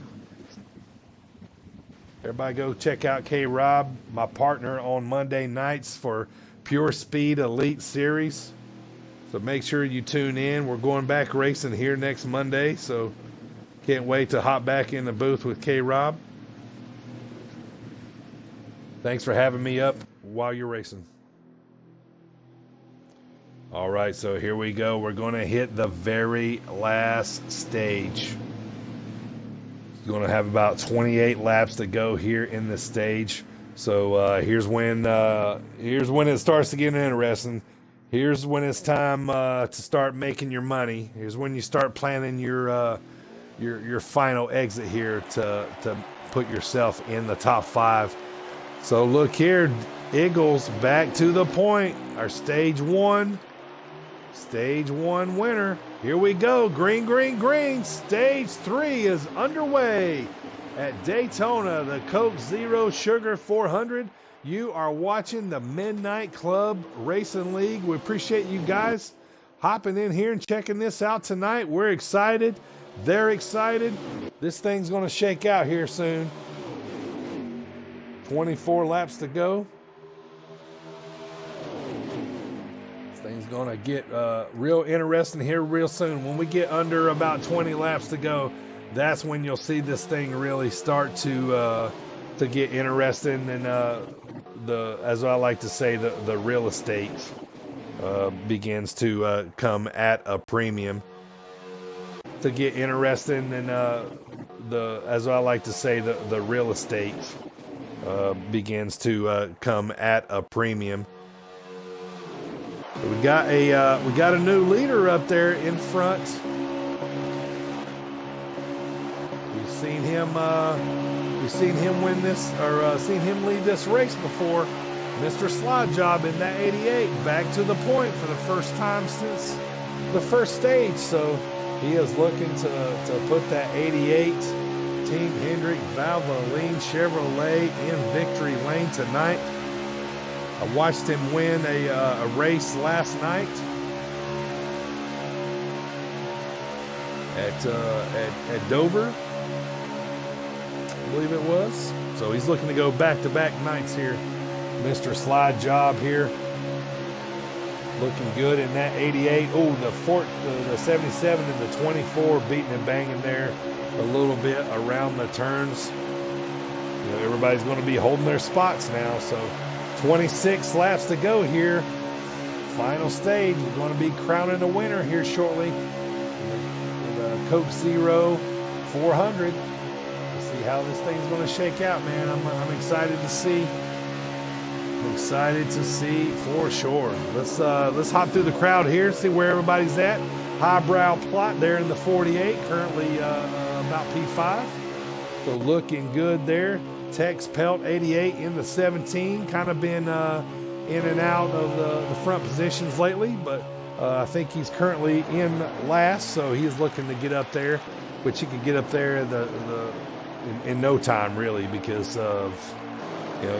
Everybody go check out K-Rob, my partner on Monday nights for Pure Speed Elite Series. So make sure you tune in. We're going back racing here next Monday, so can't wait to hop back in the booth with K-Rob. Thanks for having me up while you're racing. All right, so here we go. We're going to hit the very last stage. We're going to have about 28 laps to go here in the stage. So here's when it starts to get interesting. Here's when it's time to start making your money. Here's when you start planning your final exit here to put yourself in the top 5. So look here, Eagles back to the point. Our stage 1 winner. Here we go. Green, green, green. Stage 3 is underway at Daytona, the Coke Zero Sugar 400. You are watching the Midnight Club Racing League. We appreciate you guys hopping in here and checking this out tonight. We're excited. They're excited. This thing's going to shake out here soon. 24 laps to go. This thing's going to get real interesting here real soon. When we get under about 20 laps to go, that's when you'll see this thing really start to get interesting, and as I like to say, the real estate begins to come at a premium. To get interesting, and as I like to say, the real estate begins to come at a premium. We got a new leader up there in front. We've seen him win this, or seen him lead this race before. Mr. Slide Job in that 88, back to the point for the first time since the first stage. So he is looking to put that 88 Team Hendrick Valvoline Chevrolet in victory lane tonight. I watched him win a race last night at Dover, I believe it was. So he's looking to go back-to-back nights here. Mr. Slide Job here, looking good in that 88. Oh, the 77 and the 24 beating and banging there a little bit around the turns. You know, everybody's going to be holding their spots now. So 26 laps to go here. Final stage. We're going to be crowning a winner here shortly. The Coke Zero 400. We'll see how this thing's going to shake out, man. I'm excited to see. I'm excited to see for sure. Let's hop through the crowd here, see where everybody's at. Highbrow plot there in the 48, currently about P5. So looking good there. Tex Pelt 88 in the 17, kind of been in and out of the front positions lately, but I think he's currently in last, so he's looking to get up there, which he could get up there in no time really, because of,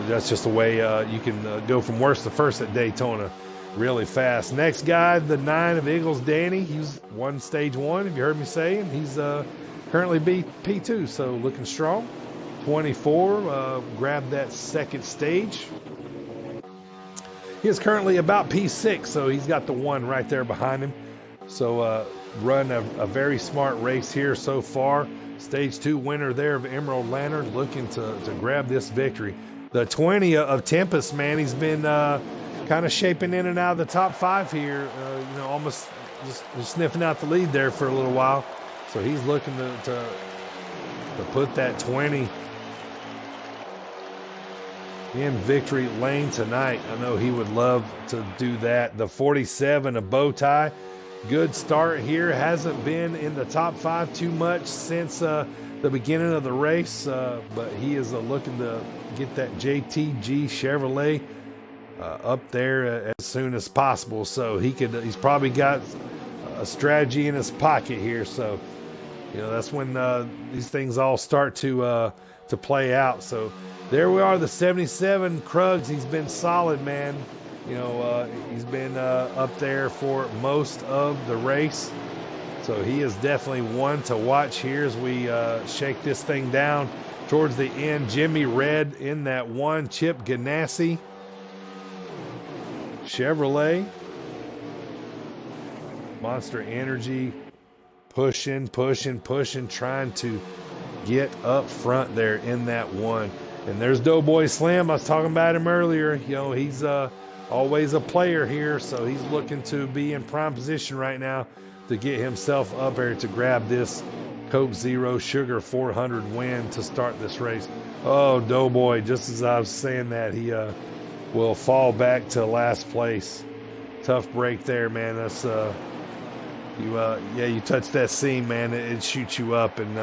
that's just the way you can go from worst to first at Daytona really fast. Next guy, the 9 of Eagles, Danny. He's won stage 1, if you heard me say, and he's currently P2, so looking strong. 24 grabbed that second stage. He is currently about P6, so he's got the 1 right there behind him. So run a very smart race here so far. Stage 2 winner there of Emerald Lantern, looking to grab this victory. The 20 of Tempest, man, he's been kind of shaping in and out of the top 5 here, almost just sniffing out the lead there for a little while. So he's looking to put that 20 in victory lane tonight. I know he would love to do that. The 47 of Bowtie, good start here. Hasn't been in the top 5 too much since the beginning of the race, but he is looking to get that JTG Chevrolet up there as soon as possible. So he's probably got a strategy in his pocket here. So that's when these things all start to play out. So there we are, the 77 Krugs. He's been solid, man. He's been up there for most of the race. So he is definitely one to watch here as we shake this thing down towards the end. Jimmy Red in that 1. Chip Ganassi Chevrolet. Monster Energy pushing, trying to get up front there in that 1. And there's Doughboy Slim. I was talking about him earlier. He's always a player here, so he's looking to be in prime position right now to get himself up there to grab this Coke Zero Sugar 400 win to start this race. Oh, Doughboy, just as I was saying that, he will fall back to last place. Tough break there, man. That's you touch that seam, man, it shoots you up, and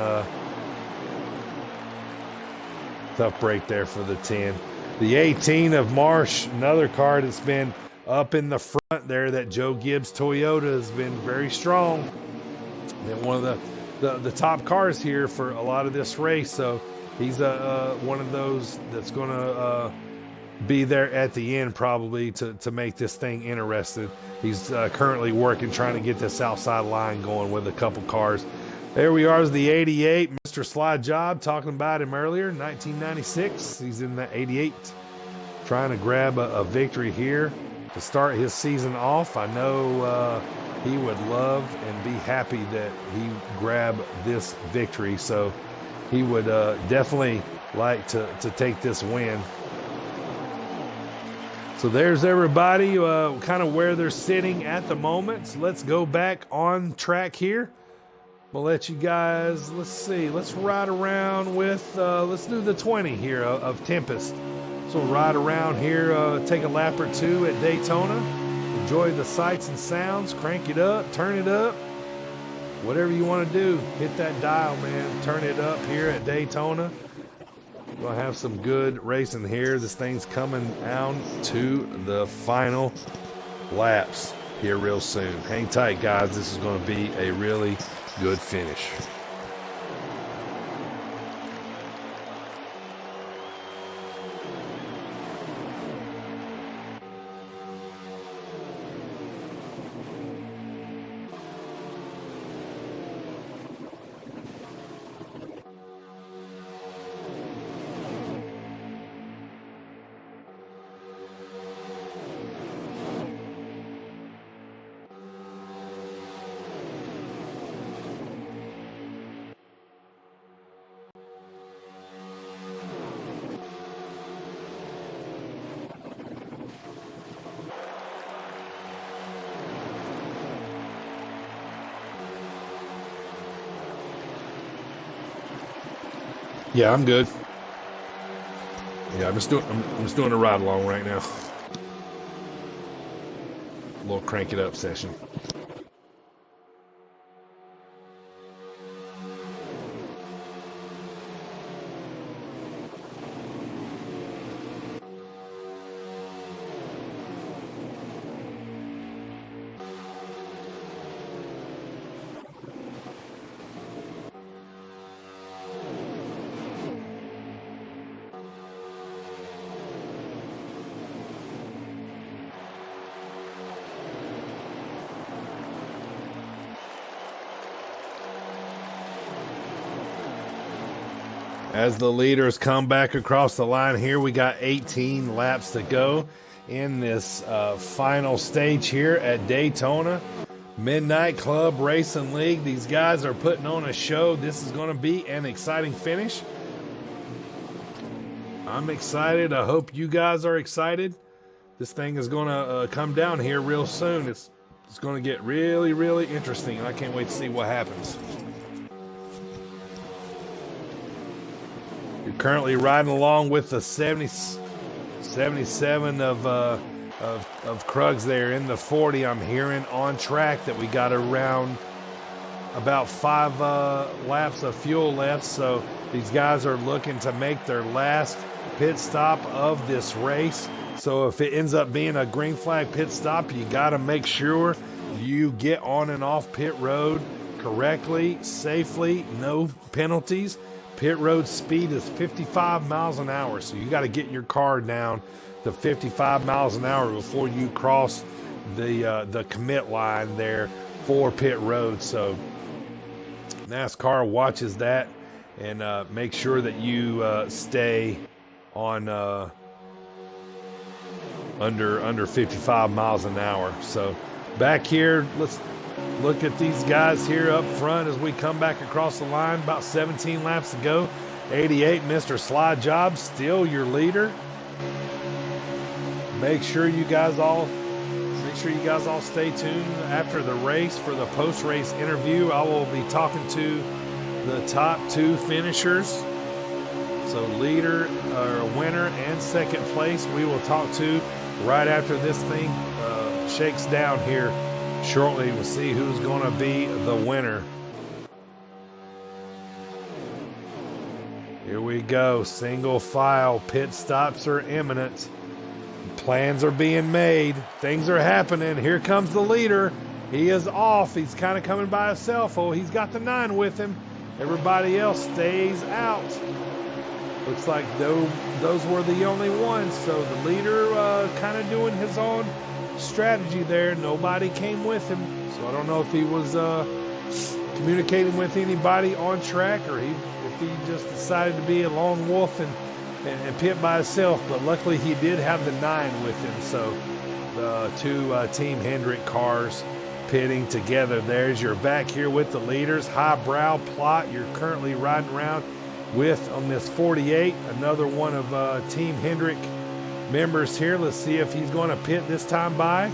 tough break there for the 10. The 18 of Marsh, another car that's been up in the front there. That Joe Gibbs Toyota has been very strong. Been one of the top cars here for a lot of this race. So he's one of those that's going to be there at the end probably to make this thing interesting. He's currently working, trying to get this outside line going with a couple cars. There we are, is the 88, Mr. Slide Job, talking about him earlier, 1996. He's in the 88, trying to grab a victory here to start his season off. I know he would love and be happy that he grabbed this victory, so he would definitely like to take this win. So there's everybody, kind of where they're sitting at the moment. So let's go back on track here. We'll let you guys, let's ride around with, let's do the 20 here of Tempest. So we'll ride around here, take a lap or 2 at Daytona. Enjoy the sights and sounds, crank it up, turn it up. Whatever you want to do, hit that dial, man. Turn it up here at Daytona. We'll have some good racing here. This thing's coming down to the final laps here real soon. Hang tight, guys. This is going to be a really good finish. Yeah, I'm good. Yeah, I'm just doing a ride along right now. A little crank it up session. As the leaders come back across the line here, we got 18 laps to go in this final stage here at Daytona Midnight Club Racing League. These guys are putting on a show. This is going to be an exciting finish. I'm excited. I hope you guys are excited. This thing is going to come down here real soon. It's going to get really, really interesting. I can't wait to see what happens. You're currently riding along with the 77 of Krugs there in the 40. I'm hearing on track that we got around about 5 laps of fuel left. So these guys are looking to make their last pit stop of this race. So if it ends up being a green flag pit stop, you got to make sure you get on and off pit road correctly, safely, no penalties. Pit road speed is 55 miles an hour, so you got to get your car down to 55 miles an hour before you cross the commit line there for pit road. So NASCAR watches that and make sure that you stay on under 55 miles an hour. So back here, let's look at these guys here up front as we come back across the line. About 17 laps to go. 88, Mr. Slide Job, still your leader. Make sure you guys all stay tuned after the race for the post-race interview. I will be talking to the top 2 finishers. So leader, winner, and second place, we will talk to right after this thing shakes down here. Shortly, we'll see who's going to be the winner. Here we go. Single file. Pit stops are imminent. Plans are being made. Things are happening. Here comes the leader. He is off. He's kind of coming by himself. Oh, he's got the 9 with him. Everybody else stays out. Looks like those were the only ones. So the leader kind of doing his own strategy there. Nobody came with him, so I don't know if he was communicating with anybody on track or if he just decided to be a lone wolf and pit by himself. But luckily he did have the 9 with him, so the 2 Team Hendrick cars pitting together. There's your back here with the leaders. Highbrow plot you're currently riding around with on this 48, another one of Team Hendrick members here. Let's see if he's going to pit this time by.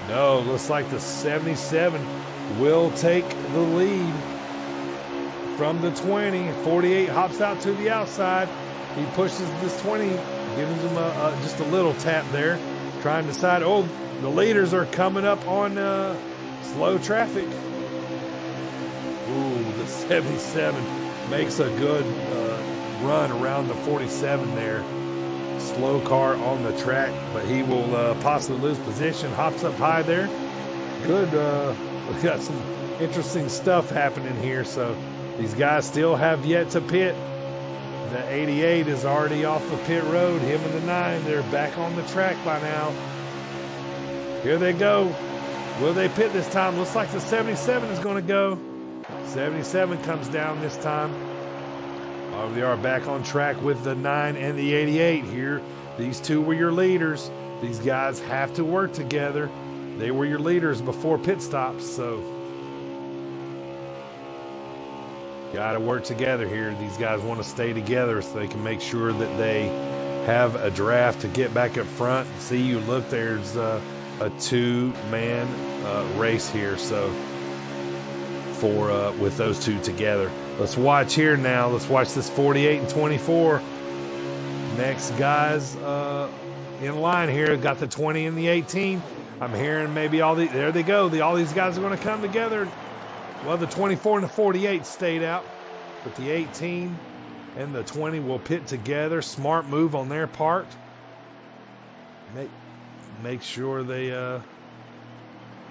No, looks like the 77 will take the lead from the 20. 48 hops out to the outside. He pushes this 20, gives him just a little tap there, trying to decide. Oh, the leaders are coming up on slow traffic. Ooh, the 77 makes a good run around the 47 there. Slow car on the track, but he will possibly lose position. Hops up high there. Good. We got some interesting stuff happening here. So these guys still have yet to pit. The 88 is already off the pit road. Him and the 9, they're back on the track by now. Here they go. Will they pit this time? Looks like the 77 is going to go. 77 comes down this time. They are back on track with the 9 and the 88 here. These 2 were your leaders. These guys have to work together. They were your leaders before pit stops, so got to work together here. These guys want to stay together so they can make sure that they have a draft to get back up front. See, you look, there's a 2-man race here. So with those 2 together. Let's watch here now. Let's watch this 48 and 24. Next guys in line here. Got the 20 and the 18. I'm hearing maybe there they go. All these guys are going to come together. Well, the 24 and the 48 stayed out, but the 18 and the 20 will pit together. Smart move on their part. Make sure they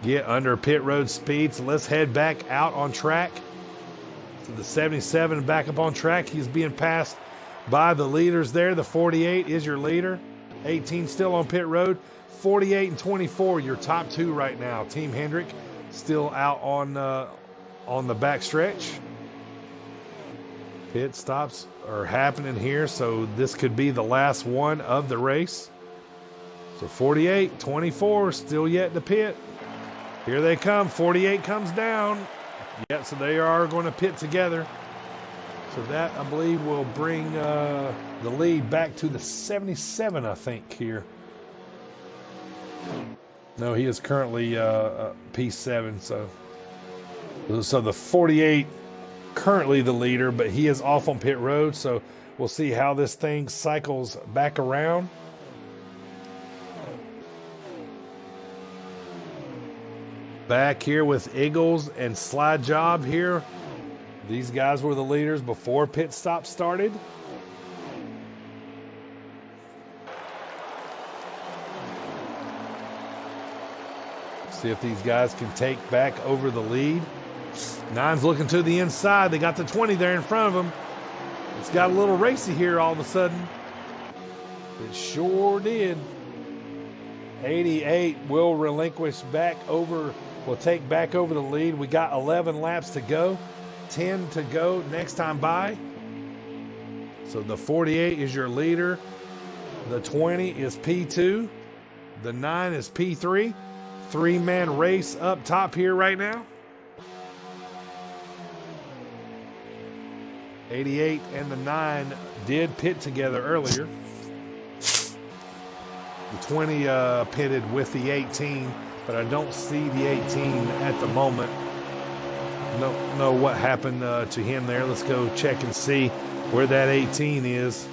get under pit road speed. So let's head back out on track to the 77 back up on track. He's being passed by the leaders there. The 48 is your leader. 18 still on pit road. 48 and 24, your top two right now. Team Hendrick still out on the back stretch. Pit stops are happening here, so this could be the last one of the race. So 48, 24, still yet to pit. Here they come. 48 comes down. Yeah, so they are going to pit together. So that, I believe, will bring the lead back to the 77, I think, here. No, he is currently P7, so the 48 currently the leader, but he is off on pit road, so we'll see how this thing cycles back around. Back here with Eagles and Slide Job here. These guys were the leaders before pit stop started. See if these guys can take back over the lead. Nine's looking to the inside. They got the 20 there in front of them. It's got a little racy here all of a sudden. It sure did. 88 will relinquish back over, will take back over the lead. We got 11 laps to go, 10 to go next time by. So the 48 is your leader. The 20 is P2. The 9 is P3. Three-man race up top here right now. 88 and the 9 did pit together earlier. The 20 pitted with the 18, but I don't see the 18 at the moment. Don't know what happened to him there. Let's go check and see where that 18 is.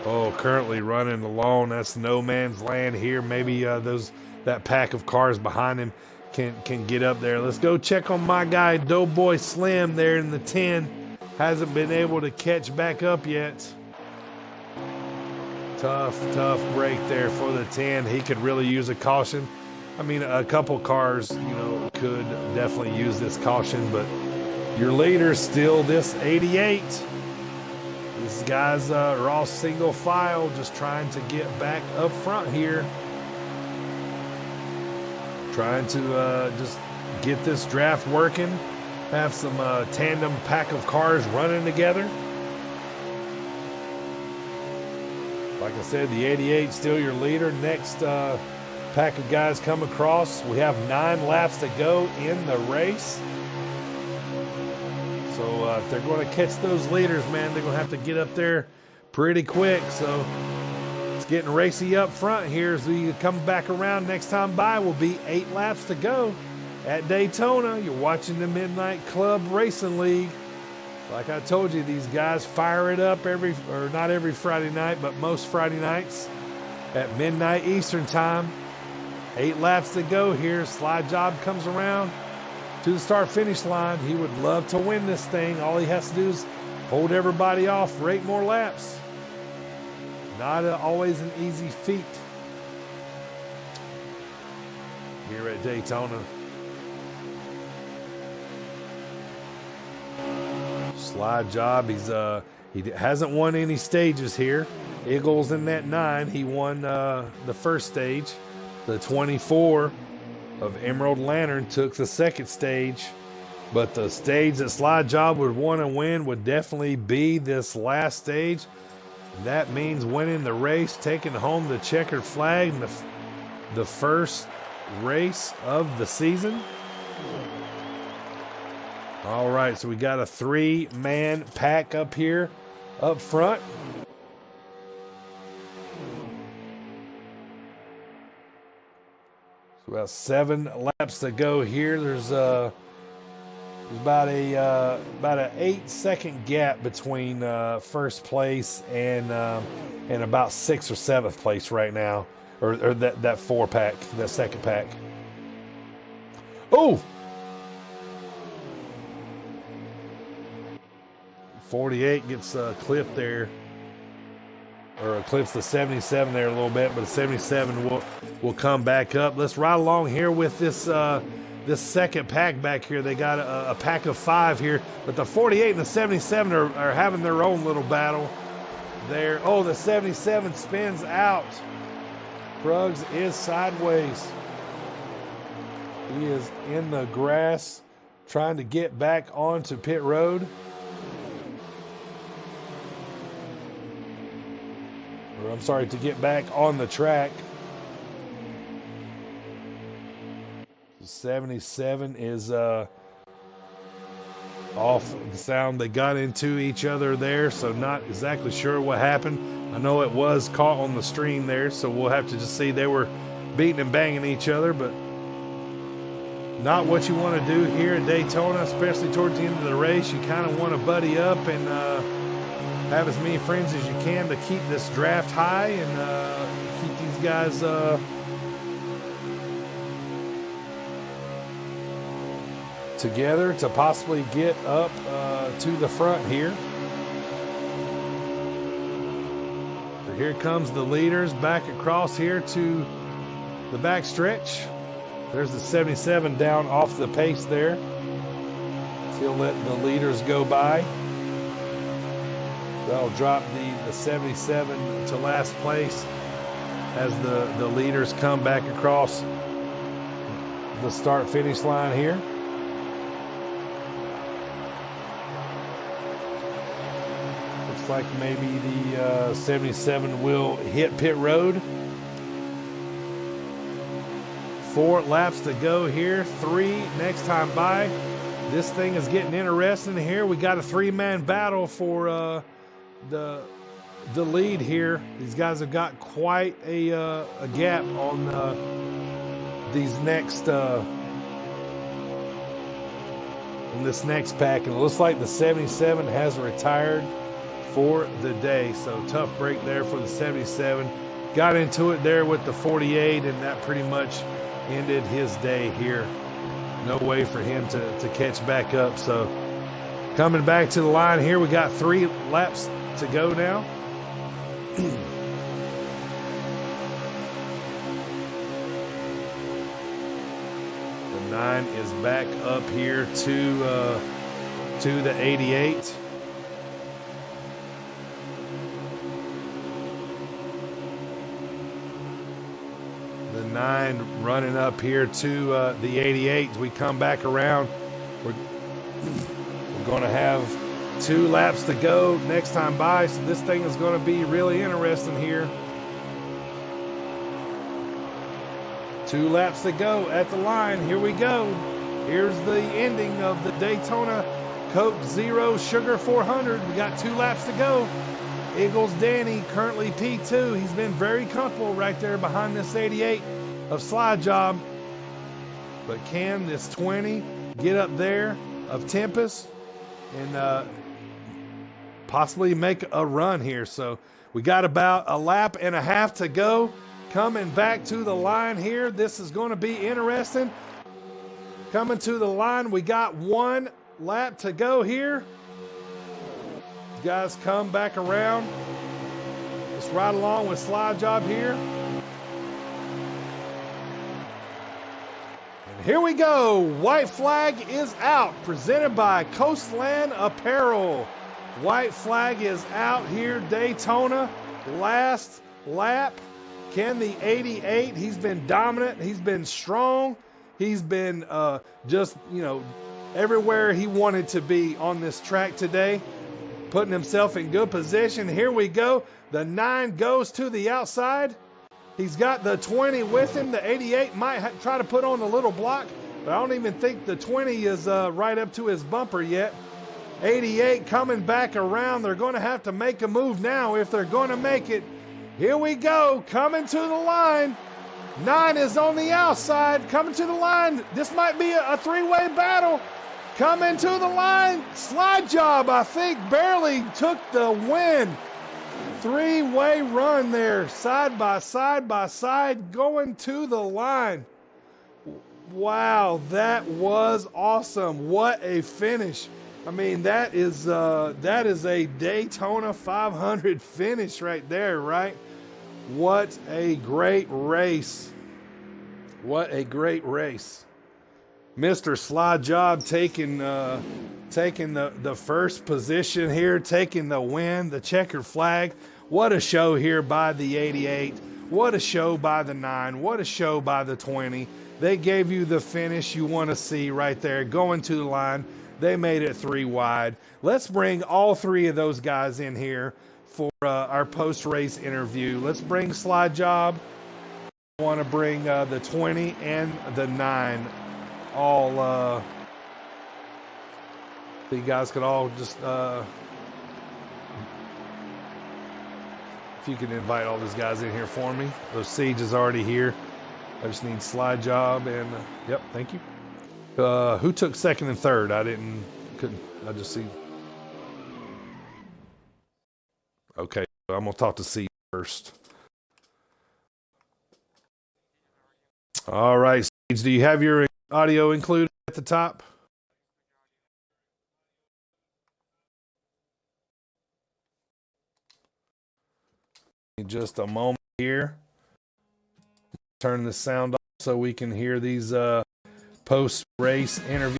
Oh, currently running alone. That's no man's land here. Maybe that pack of cars behind him can get up there. Let's go check on my guy, Doughboy Slim, there in the 10. Hasn't been able to catch back up yet. Tough break there for the 10. He could really use a caution. I mean, a couple cars, could definitely use this caution, but your leader still this 88. These guys are all single file, just trying to get back up front here. Trying to just get this draft working. Have some tandem pack of cars running together. Like I said, the 88 still your leader. Next pack of guys come across. We have 9 laps to go in the race. So if they're going to catch those leaders, man, they're going to have to get up there pretty quick. So it's getting racy up front here as we come back around. Next time by will be 8 laps to go at Daytona. You're watching the Midnight Club Racing League. Like I told you, these guys fire it up not every Friday night, but most Friday nights at midnight Eastern time. 8 laps to go here. Slide Job comes around to the start-finish line. He would love to win this thing. All he has to do is hold everybody off, rake more laps. Not always an easy feat here at Daytona. Slide Job, he hasn't won any stages here. Eagles in that 9, he won the first stage. The 24 of Emerald Lantern took the second stage, but the stage that Slide Job would want to win would definitely be this last stage. That means winning the race, taking home the checkered flag in the first race of the season. All right, so we got a 3-man pack up here up front. So about 7 laps to go here. There's There's about an 8-second gap between first place and about 6th or 7th place right now, or that 4-pack, that second pack. Oh, 48 gets clipped there, or clips the 77 there a little bit, but the 77 will come back up. Let's ride along here with this this second pack back here. They got a pack of 5 here, but the 48 and the 77 are having their own little battle there. Oh, the 77 spins out. Krug's is sideways. He is in the grass trying to get back onto pit road. Or I'm sorry, to get back on the track. 77 is off the sound. They got into each other there, so not exactly sure what happened. I know it was caught on the stream there, so we'll have to just see. They were beating and banging each other, but not what you want to do here at Daytona, especially towards the end of the race. You kind of want to buddy up and have as many friends as you can to keep this draft high and keep these guys together to possibly get up to the front here. So here comes the leaders back across here to the back stretch. There's the 77 down off the pace there. So he'll let the leaders go by. That'll drop the 77 to last place as the leaders come back across the start-finish line here. Looks like maybe the 77 will hit pit road. 4 laps to go here, 3 next time by. This thing is getting interesting here. We got a 3-man battle for the lead here. These guys have got quite a gap on these next in this next pack, and it looks like the 77 has retired for the day. So tough break there for the 77. Got into it there with the 48, and that pretty much ended his day here. No way for him to catch back up. So coming back to the line here, we got 3 laps to go now. The 9 is back up here to the 88. The 9 running up here to the 88. As we come back around, we're going to have 2 laps to go next time by, so this thing is going to be really interesting here. 2 laps to go at the line. Here we go. Here's the ending of the Daytona Coke Zero Sugar 400. We got 2 laps to go. Eagles Danny currently P2. He's been very comfortable right there behind this 88 of Slide Job. But can this 20 get up there of Tempest and possibly make a run here? So we got about a lap and a half to go. Coming back to the line here. This is going to be interesting. Coming to the line, we got 1 lap to go here. You guys come back around. Let's ride along with Slide Job here. And here we go. White flag is out. Presented by Coastland Apparel. White flag is out here. Daytona. Last lap. Can the 88, he's been dominant, he's been strong, he's been just, everywhere he wanted to be on this track today, putting himself in good position. Here we go. The 9 goes to the outside. He's got the 20 with him. The 88 might try to put on a little block, but I don't even think the 20 is right up to his bumper yet. 88 coming back around. They're going to have to make a move now if they're going to make it. Here we go, coming to the line. 9 is on the outside, coming to the line. This might be a 3-way battle. Coming to the line, slide job, I think, barely took the win. Three-way run there, side by side, going to the line. Wow, that was awesome. What a finish. I mean, that is a Daytona 500 finish right there, right? What a great race. What a great race. Mr. Slide Job taking the first position here, taking the win, the checkered flag. What a show here by the 88. What a show by the 9. What a show by the 20. They gave you the finish you want to see right there, going to the line. They made it 3 wide. Let's bring all 3 of those guys in here for our post-race interview. Let's bring Slide Job. I want to bring the 20 and the 9. All you guys could all just if you can invite all those guys in here for me. The Siege is already here. I just need Slide Job and yep, thank you. Who took second and third? I just see. Okay, I'm gonna talk to Siege first. All right, Siege, do you have your audio included at the top? Just a moment here. Turn the sound off so we can hear these post-race interviews.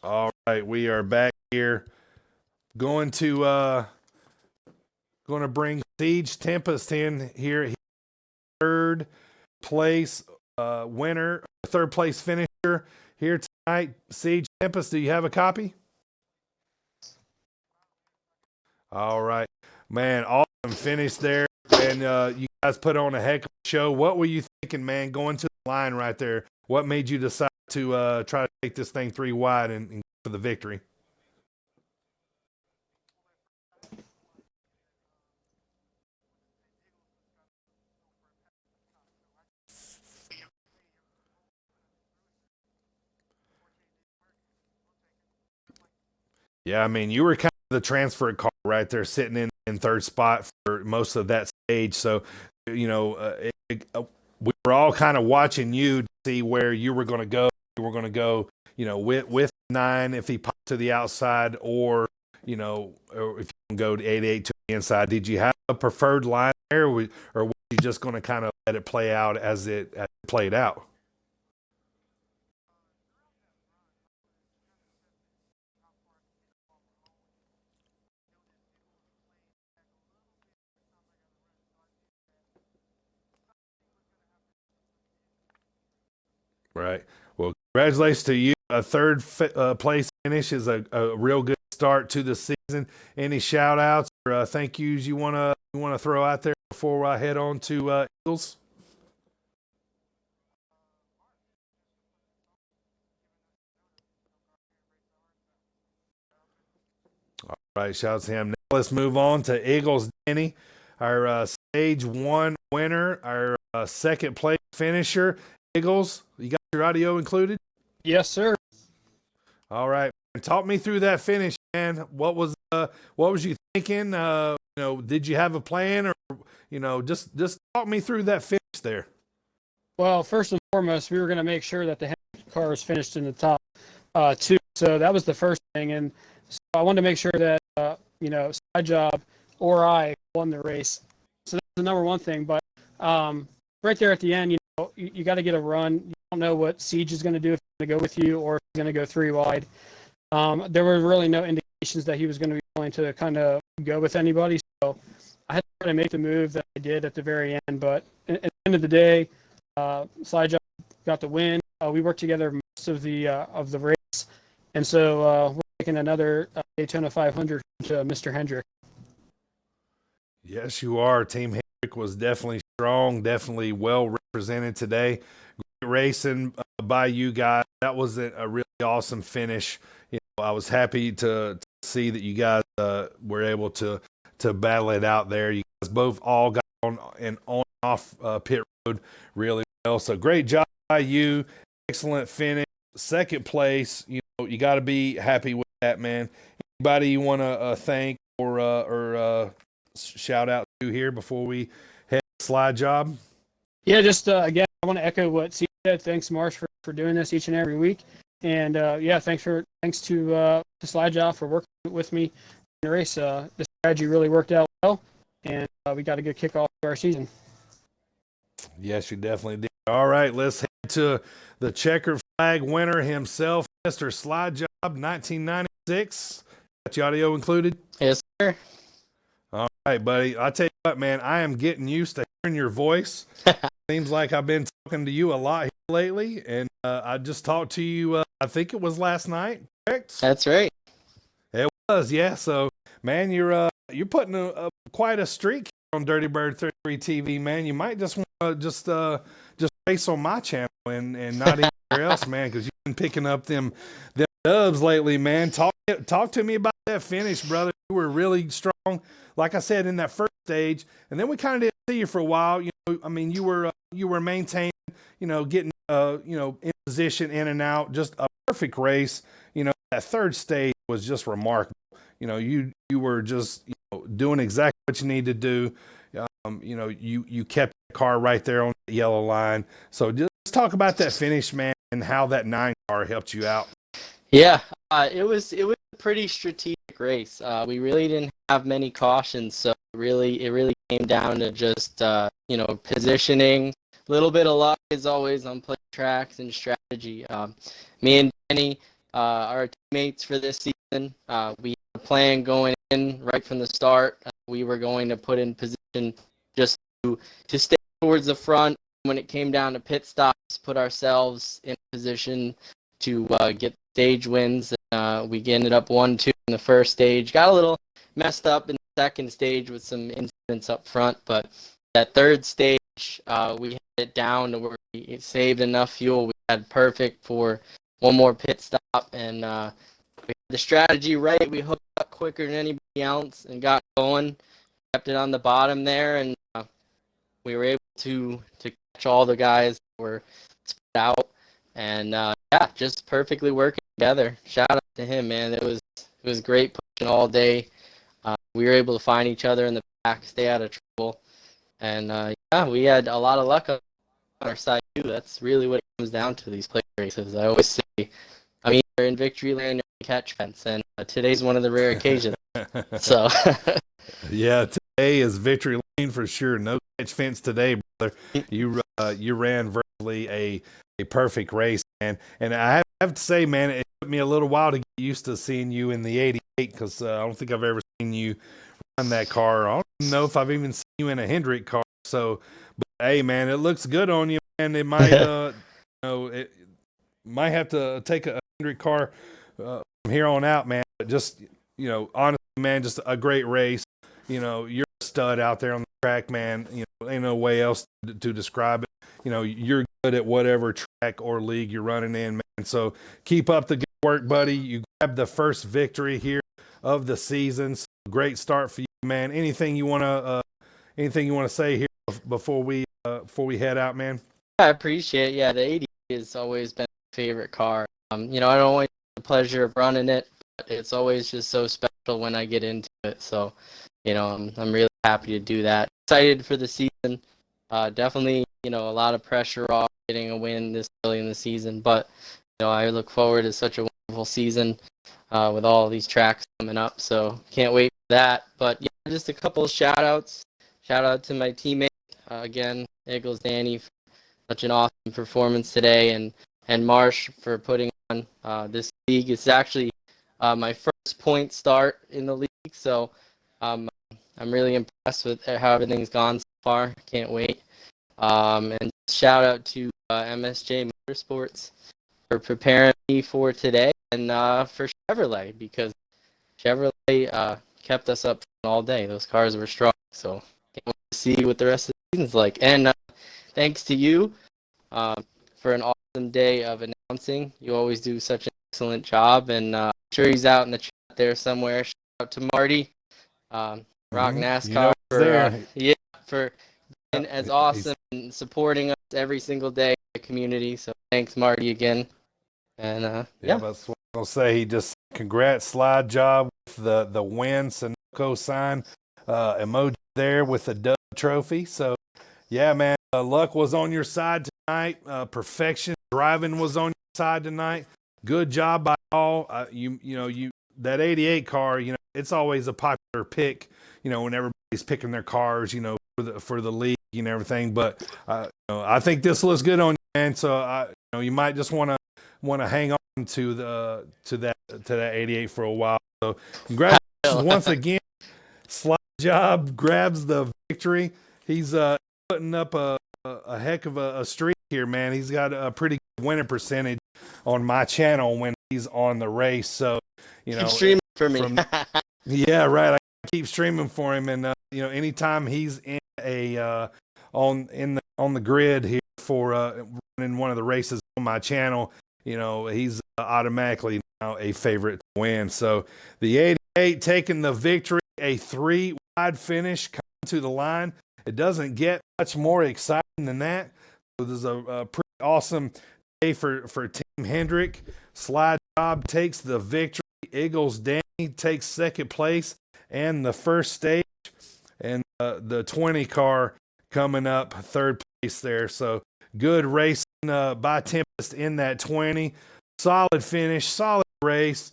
All right, we are back here. Going to bring Siege Tempest in here. Third place winner, third place finisher here tonight. Siege Tempest, do you have a copy? All right, man, awesome finish there, and you guys put on a heck of a show. What were you thinking, man, going to the line right there? What made you decide to try to take this thing 3 wide and for the victory? Yeah, I mean, you were kind of the transfer car right there, sitting in third spot for most of that stage. So, you know, we were all kind of watching you to see where you were going to go. You were going to go, you know, with 9 if he popped to the outside, or you know, or if you can go to 88 to the inside. Did you have a preferred line there, or were you just going to kind of let it play out as it played out? Right. Well, congratulations to you. A third place finish is a real good start to the season. Any shout outs or thank yous you wanna throw out there before I head on to Eagles? All right, shout out to him. Now let's move on to Eagles Danny, our stage 1 winner, our second place finisher. Eagles, you got your audio included? Yes, sir. All right. Talk me through that finish, man. What was you thinking? You know, did you have a plan, or you know, just talk me through that finish there. Well, first and foremost, we were going to make sure that the cars finished in the top 2. So that was the first thing. And so I wanted to make sure that, you know, Side Job or I won the race. So that's the number one thing. But right there at the end, you know, you got to get a run. You don't know what Siege is going to do, if he's going to go with you or if he's going to go 3 wide. There were really no indications that he was going to be willing to kind of go with anybody. So I had to try to make the move that I did at the very end. But at the end of the day, Slide Job got the win. We worked together most of the race, and so we're taking another Daytona 500 to Mr. Hendrick. Yes, you are. Team Hendrick was definitely strong, definitely well represented today. Great racing by you guys. That was a really awesome finish. I was happy to see that you guys were able to battle it out there. You guys both all got on and off pit road really well. So great job by you. Excellent finish. Second place. You got to be happy with that, man. Anybody you want to thank or shout out to here before we head to slide job? Yeah, just again, I want to echo what C said. Thanks, Marsh, for doing this each and every week. And yeah, thanks to Slide Job for working with me in the race. The strategy really worked out well, and we got a good kickoff to our season. Yes, you definitely did. All right, let's head to the checkered flag winner himself, Mr. Slide Job 1996. Got your audio included? Yes, sir. All right, buddy. I tell you what, man, I am getting used to hearing your voice. Seems like I've been talking to you a lot here lately, and I just talked to you, I think it was last night, correct? That's right. It was, yeah. So, man, you're putting quite a streak on Dirty Bird 33 TV, man. You might just want to just race on my channel and not anywhere else, man, because you've been picking up them dubs lately, man. Talk to me about that finish, brother. You were really strong, like I said, in that first stage, and then we kind of didn't see you for a while. I mean, you were maintaining, getting in position, in and out, just a perfect race. That third stage was just remarkable. You were just doing exactly what you need to do. You kept the car right there on the yellow line. So just talk about that finish, man, and how that 9 car helped you out. Yeah, it was a pretty strategic race. We really didn't have many cautions, so it really came down to just positioning, a little bit of luck as always on play tracks and strategy. Me and Danny, our teammates for this season, we had a plan going in right from the start. We were going to put in position just to stay towards the front. When it came down to pit stops, put ourselves in position to get stage wins. We ended up 1-2 in the first stage. Got a little messed up in the second stage with some incidents up front, but that third stage, we had it down to where we saved enough fuel. We had perfect for one more pit stop, and we had the strategy right. We hooked up quicker than anybody else and got going. Kept it on the bottom there, and we were able to catch all the guys that were spread out, and yeah, just perfectly working together. Shout out to him, man. It was great pushing all day. We were able to find each other in the back, stay out of trouble, and yeah, we had a lot of luck on our side too. That's really what it comes down to, these plate races. I always say, I'm either in victory lane or in catch fence, and today's one of the rare occasions. So yeah, today is victory lane for sure. No catch fence today, brother. You ran virtually a perfect race, man. And I have to say, man, it took me a little while to get used to seeing you in the 88 because I don't think I've ever seen you run that car. I don't even know if I've even seen you in a Hendrick car. So, but hey, man, it looks good on you, and it might, it might have to take a Hendrick car from here on out, man. But just, honestly, man, just a great race. You're a stud out there on the track, man. Ain't no way else to describe it. You're good at whatever track or league you're running in, man. So keep up the good work, buddy. You grabbed the first victory here of the season. So great start for you, man. Anything you want to say here before we head out, man? I appreciate it. Yeah, the 80 has always been my favorite car. I don't always have the pleasure of running it, but it's always just so special when I get into it. So, I'm really happy to do that. Excited for the season. Definitely, a lot of pressure off getting a win this early in the season, but I look forward to such a wonderful season with all these tracks coming up. So can't wait for that. But yeah, just a couple of shout outs. Shout out to my teammate again, Eagles Danny, for such an awesome performance today, and Marsh for putting on this league. It's actually my first point start in the league, so I'm really impressed with how everything's gone so far. Can't wait. And shout out to MSJ Motorsports for preparing me for today, and for Chevrolet, because Chevrolet kept us up all day. Those cars were strong, so can't wait to see what the rest of the season's like. And thanks to you for an awesome day of announcing announcing. You always do such an excellent job, and I'm sure he's out in the chat there somewhere. Shout out to Marty, Rock NASCAR, You know, for there. for being as awesome and supporting us every single day in the community. So thanks, Marty, again. And Yeah, that's what I'll say. He just congrats slide job with the win, Sunoco sign emoji there with the dub trophy. So yeah, man, luck was on your side tonight. Perfection driving was on your side tonight. Good job by all. You know that 88 car. You know it's always a popular pick. You know when everybody's picking their cars. You know for the league and everything. But you know, I think this looks good on you, man. So you might just want to hang on to that 88 for a while. So congratulations once again. Slide job grabs the victory. He's putting up a heck of a streak here, man. He's got a pretty good winning percentage on my channel when he's on the race. So you know, keep streaming for me. Yeah, right. I keep streaming for him, and you know, anytime he's in on the grid here for running one of the races on my channel, you know, he's automatically now a favorite to win. So the 88 taking the victory, a 3-wide finish coming to the line. It doesn't get much more exciting than that. So this is a pretty awesome day for Team Hendrick. Slide job takes the victory. Eagles Danny takes second place and the first stage, and the 20 car coming up third place there. So good racing by Tempest in that 20. Solid finish, solid race,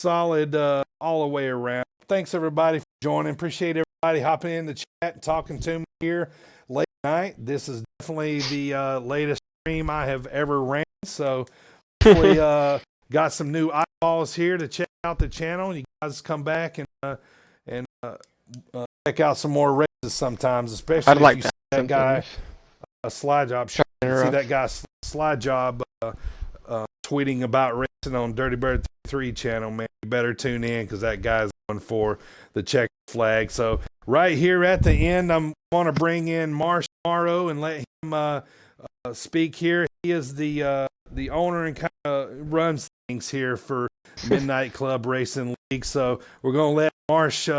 solid all the way around. Thanks everybody for joining. Appreciate everybody hopping in the chat and talking to me here late night. This is definitely the latest stream I have ever ran. So hopefully got some new eyeballs here to check out the channel. You guys come back and check out some more races sometimes, especially I'd like if you see that guy a slide job. See that guy slide job tweeting about racing on Dirty Bird 3 channel, man. You better tune in because that guy's going for the check flag. So right here at the end, I'm going to bring in Marsh tomorrow and let him speak here. He is the owner and kind of runs things here for Midnight Club Racing League. So we're going to let Marsh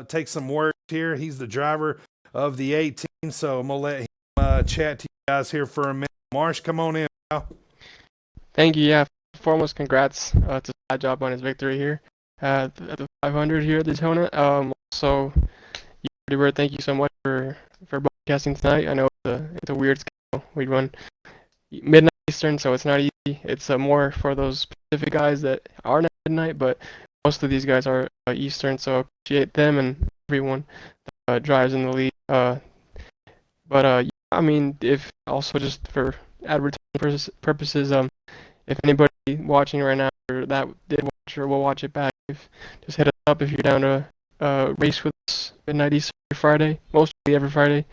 take some work here. He's the driver of the 18, so I'm going to let him chat to you guys here for a minute. Marsh, come on in, pal. Thank you. Yeah, foremost, congrats to Slide Job on his victory here at the 500 here at Daytona. Also, Bird, thank you so much for broadcasting tonight. I know it's a weird schedule. We run midnight Eastern, so it's not easy. It's more for those specific guys that are not midnight, but most of these guys are Eastern, so I appreciate them and everyone that drives in the league. But I mean, if also just for advertising purposes, if anybody watching right now or that did watch or will watch it back, just hit us up if you're down to race with us midnight Eastern every Friday, mostly every Friday.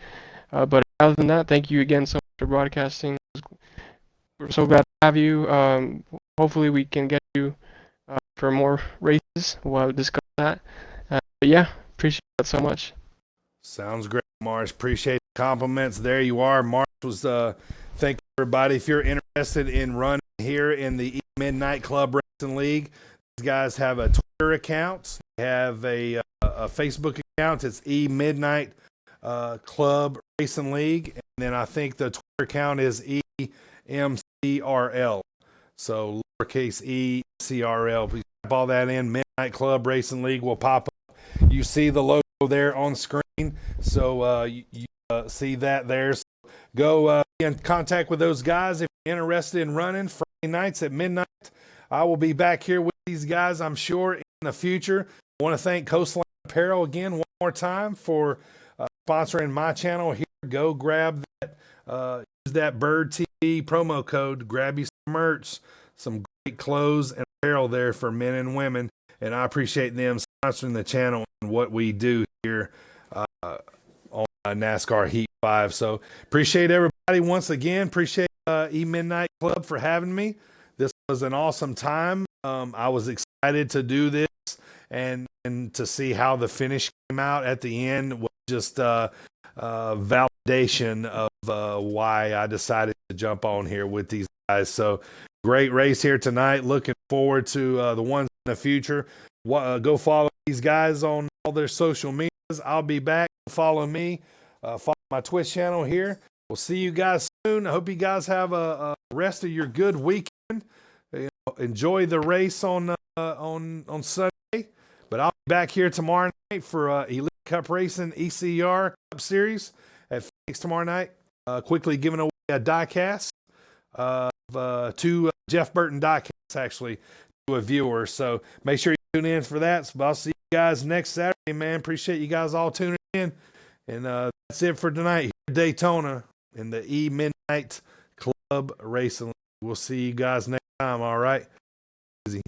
But other than that, thank you again so much for broadcasting. We're so glad to have you. Hopefully we can get you for more races. We'll discuss that. But yeah, appreciate that so much. Sounds great, Marsh. Appreciate the compliments. There you are. Marsh was thank everybody. If you're interested in running here in the Midnight Club Racing League, these guys have a Twitter account. They have a Facebook account. It's Midnight Club Racing League, and then I think the Twitter account is EMCRL. So lowercase ECRL. Please type all that in. Midnight Club Racing League will pop up. You see the logo there on screen, so you see that there. So go in contact with those guys if you're interested in running Friday nights at midnight. I will be back here with these guys, I'm sure, in the future. I want to thank Coastline Apparel again one more time for sponsoring my channel here. Go grab that, use that Bird TV promo code to grab you some merch, some great clothes and apparel there for men and women. And I appreciate them sponsoring the channel and what we do here on NASCAR Heat 5. So appreciate everybody once again. Appreciate Midnight Club for having me. This was an awesome time. I was excited to do this and to see how the finish came out at the end was just valid foundation of why I decided to jump on here with these guys. So great race here tonight. Looking forward to the ones in the future. Go follow these guys on all their social medias. I'll be back. Follow me. Follow my Twitch channel here. We'll see you guys soon. I hope you guys have a rest of your good weekend. Enjoy the race on Sunday. But I'll be back here tomorrow night for Elite Cup Racing ECR Cup Series at Phoenix tomorrow night. Quickly giving away a diecast of two Jeff Burton diecasts actually to a viewer. So make sure you tune in for that. So I'll see you guys next Saturday, man. Appreciate you guys all tuning in. And that's it for tonight here at Daytona in the Midnight Club Racing. We'll see you guys next time. All right. Easy.